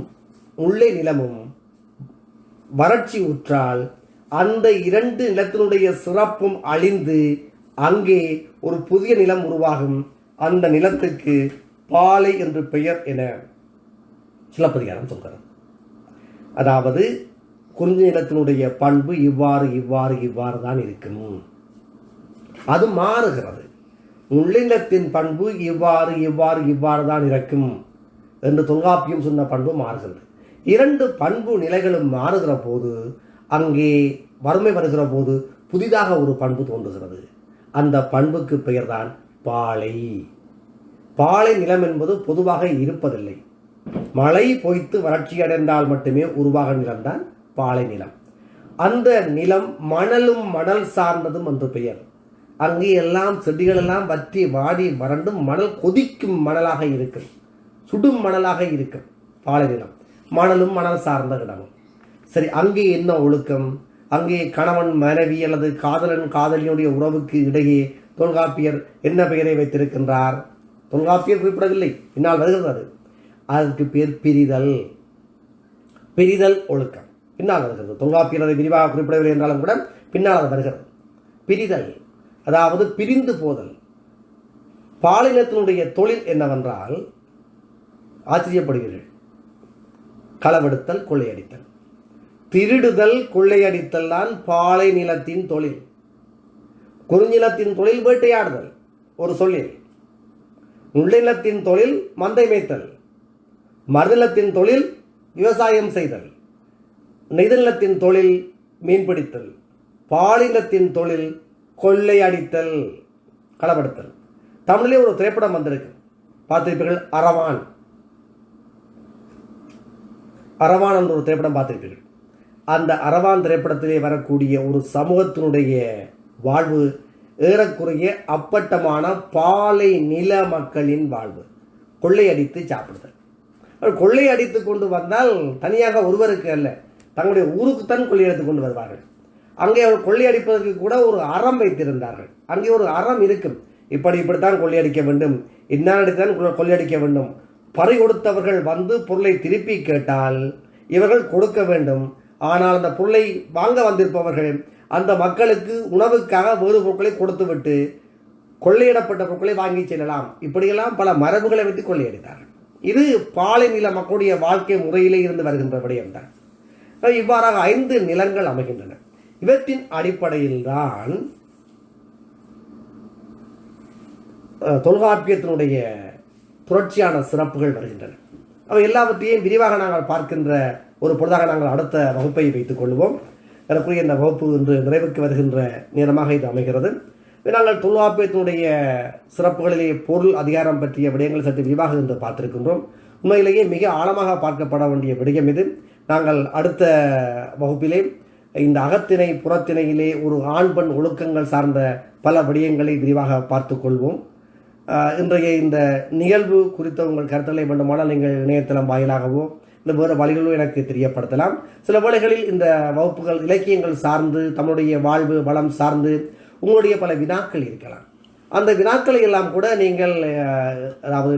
முல்லை நிலமும் வறட்சி உற்றால் அந்த 2 நிலத்தினுடைய சிறப்பும் அழிந்து அங்கே ஒரு புதிய நிலம் உருவாகும். அந்த நிலத்துக்கு பாலை என்று பெயர் என சிலப்பதிகாரம் சொல்கிறது. அதாவது குறிஞ்சி நிலத்தினுடைய பண்பு இவ்வாறு தான் இருக்கும். அது மாறுகிறது. முல்லை நிலத்தின் பண்பு இவ்வாறு தான் இருக்கும் என்று தொல்காப்பியம் சொன்ன பண்பு மாறுகிறது. 2 பண்பு நிலைகளும் மாறுகிற போது அங்கே வறுமை வருகிற போது புதிதாக ஒரு பண்பு தோன்றுகிறது. அந்த பண்புக்கு பெயர்தான் பாலை. பாலை நிலம் என்பது பொதுவாக இருப்பதில்லை. மழை பொய்த்து வறட்சி அடைந்தால் மட்டுமே உருவாக நிலம்தான் பாலை நிலம். அந்த நிலம் மணலும் மணல் சார்ந்ததும் என்று பெயர். அங்கே எல்லாம் செடிகள் எல்லாம் வற்றி வாடி வறண்டும் மணல் கொதிக்கும் மணலாக இருக்கும், சுடும் மணலாக இருக்கும் பாலை நிலம். மணலும் மணல் சார்ந்த இடமும். சரி, அங்கே என்ன ஒழுக்கம்? அங்கே கணவன் மனைவி அல்லது காதலன் காதலியுடைய உறவுக்கு இடையே தொல்காப்பியர் என்ன பெயரை வைத்திருக்கின்றார்? தொல்காப்பியர் குறிப்பிடவில்லை, பின்னால் வருகிறது. அதற்கு பேர் பிரிதல். பிரிதல் ஒழுக்கம் பின்னால் வருகிறது. தொல்காப்பியர் அதை விரிவாக குறிப்பிடவில்லை என்றாலும் கூட பின்னால் அது வருகிறது. பிரிதல், அதாவது பிரிந்து போதல். பாலினத்தினுடைய தொழில் என்னவென்றால், ஆச்சரியப்படுவீர்கள், களவெடுத்தல், கொள்ளையடித்தல். திருடுதல், கொள்ளையடித்தல் தான் பாலை நிலத்தின் தொழில். குறிஞ்சிலத்தின் தொழில் வேட்டையாடுதல் ஒரு சொல்லில். முல்லைநிலத்தின் தொழில் மந்தை மேய்த்தல். மருதநிலத்தின் தொழில் விவசாயம் செய்தல். நெய்தநிலத்தின் தொழில் மீன்பிடித்தல். பாலினத்தின் தொழில் கொள்ளையடித்தல், களவெடுத்தல். தமிழிலே ஒரு திரைப்படம் வந்திருக்கு, பார்த்திருப்பீர்கள், அரவான். அரவான் என்ற ஒரு திரைப்படம் பார்த்திருப்பீர்கள். அந்த அரவான் திரைப்படத்திலே வரக்கூடிய ஒரு சமூகத்தினுடைய வாழ்வு ஏறக்குறைய அப்பட்டமான பாலை நில மக்களின் வாழ்வு. கொள்ளையடித்து சாப்பிடுதல். கொள்ளையடித்து கொண்டு வந்தால் தனியாக ஒருவருக்கு அல்ல, தங்களுடைய ஊருக்குத்தான் கொள்ளையடித்து கொண்டு வருவார்கள். அங்கே அவர் கொள்ளையடிப்பதற்கு கூட ஒரு அறம் வைத்திருந்தார்கள். அங்கே ஒரு அறம் இருக்கும். இப்படித்தான் கொள்ளையடிக்க வேண்டும், இன்னாடித்தான் கொள்ளையடிக்க வேண்டும். பறி கொடுத்தவர்கள் வந்து பொருளை திருப்பி கேட்டால் இவர்கள் கொடுக்க வேண்டும். ஆனால் அந்த பொருளை வாங்க வந்திருப்பவர்கள் அந்த மக்களுக்கு உணவுக்காக வேறு பொருட்களை கொடுத்துவிட்டு கொள்ளையிடப்பட்ட பொருட்களை வாங்கி செல்லலாம். இப்படியெல்லாம் பல மரபுகளை வைத்து கொள்ளையடித்தார்கள். இது பாலை நில மக்களுடைய வாழ்க்கை முறையிலே இருந்து வருகின்ற விடயம்தான். இவ்வாறாக 5 நிலங்கள் அமைகின்றன. இவற்றின் அடிப்படையில் தான் தொல்காப்பியத்தினுடைய புரட்சியான சிறப்புகள் வருகின்றன. அவை எல்லாவற்றையும் விரிவாக நாங்கள் பார்க்கின்ற ஒரு பொழுதாக நாங்கள் அடுத்த வகுப்பை வைத்துக் கொள்வோம். எனக்குரிய இந்த வகுப்பு இன்று நிறைவுக்கு வருகின்ற நேரமாக இது அமைகிறது. நாங்கள் தொல்காப்பியத்தினுடைய சிறப்புகளிலே பொருள் அதிகாரம் பற்றிய விடயங்கள் சற்று விரிவாக என்று பார்த்திருக்கின்றோம். உண்மையிலேயே மிக ஆழமாக பார்க்கப்பட வேண்டிய விடயம் இது. நாங்கள் அடுத்த வகுப்பிலே இந்த அகத்திணை புறத்திணையிலே ஒரு ஆண் பெண் ஒழுக்கங்கள் சார்ந்த பல விடயங்களை விரிவாக பார்த்து கொள்வோம். இன்றைய இந்த நிகழ்வு குறித்த உங்கள் கருத்துக்களை வேண்டுமானால் நீங்கள் இணையதளம் வாயிலாகவோ இந்த வேறு வழிகளோ எனக்கு தெரியப்படுத்தலாம். சில வேளைகளில் இந்த வகுப்புகள் இலக்கியங்கள் சார்ந்து, தம்முடைய வாழ்வு வளம் சார்ந்து உங்களுடைய பல வினாக்கள் இருக்கலாம். அந்த வினாக்களை எல்லாம் கூட நீங்கள் அதாவது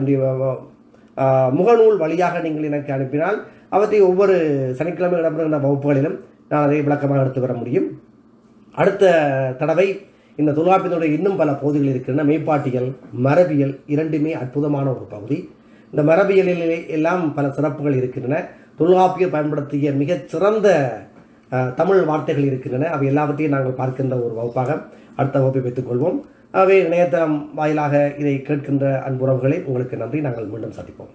முகநூல் வழியாக நீங்கள் எனக்கு அனுப்பினால் அவற்றை ஒவ்வொரு சனிக்கிழமை இடம்பெறுகின்ற வகுப்புகளிலும் நான் அதை விளக்கமாக எடுத்து வர முடியும். அடுத்த தடவை இந்த தொல்காப்பியத்தினுடைய இன்னும் பல பகுதிகள் இருக்கின்றன. மெய்ப்பாட்டியல், மரபியல் இரண்டுமே அற்புதமான ஒரு பகுதி. இந்த மரபியலிலே எல்லாம் பல சிறப்புகள் இருக்கின்றன. தொல்காப்பியர் பயன்படுத்திய மிகச் சிறந்த தமிழ் வார்த்தைகள் இருக்கின்றன. அவை எல்லாவற்றையும் நாங்கள் பார்க்கின்ற ஒரு வகுப்பாக அடுத்த வகுப்பை வைத்துக் கொள்வோம். ஆகவே இணையதளம் வாயிலாக இதை கேட்கின்ற அன்புறவுகளை உங்களுக்கு நன்றி. நாங்கள் மீண்டும் சந்திப்போம்.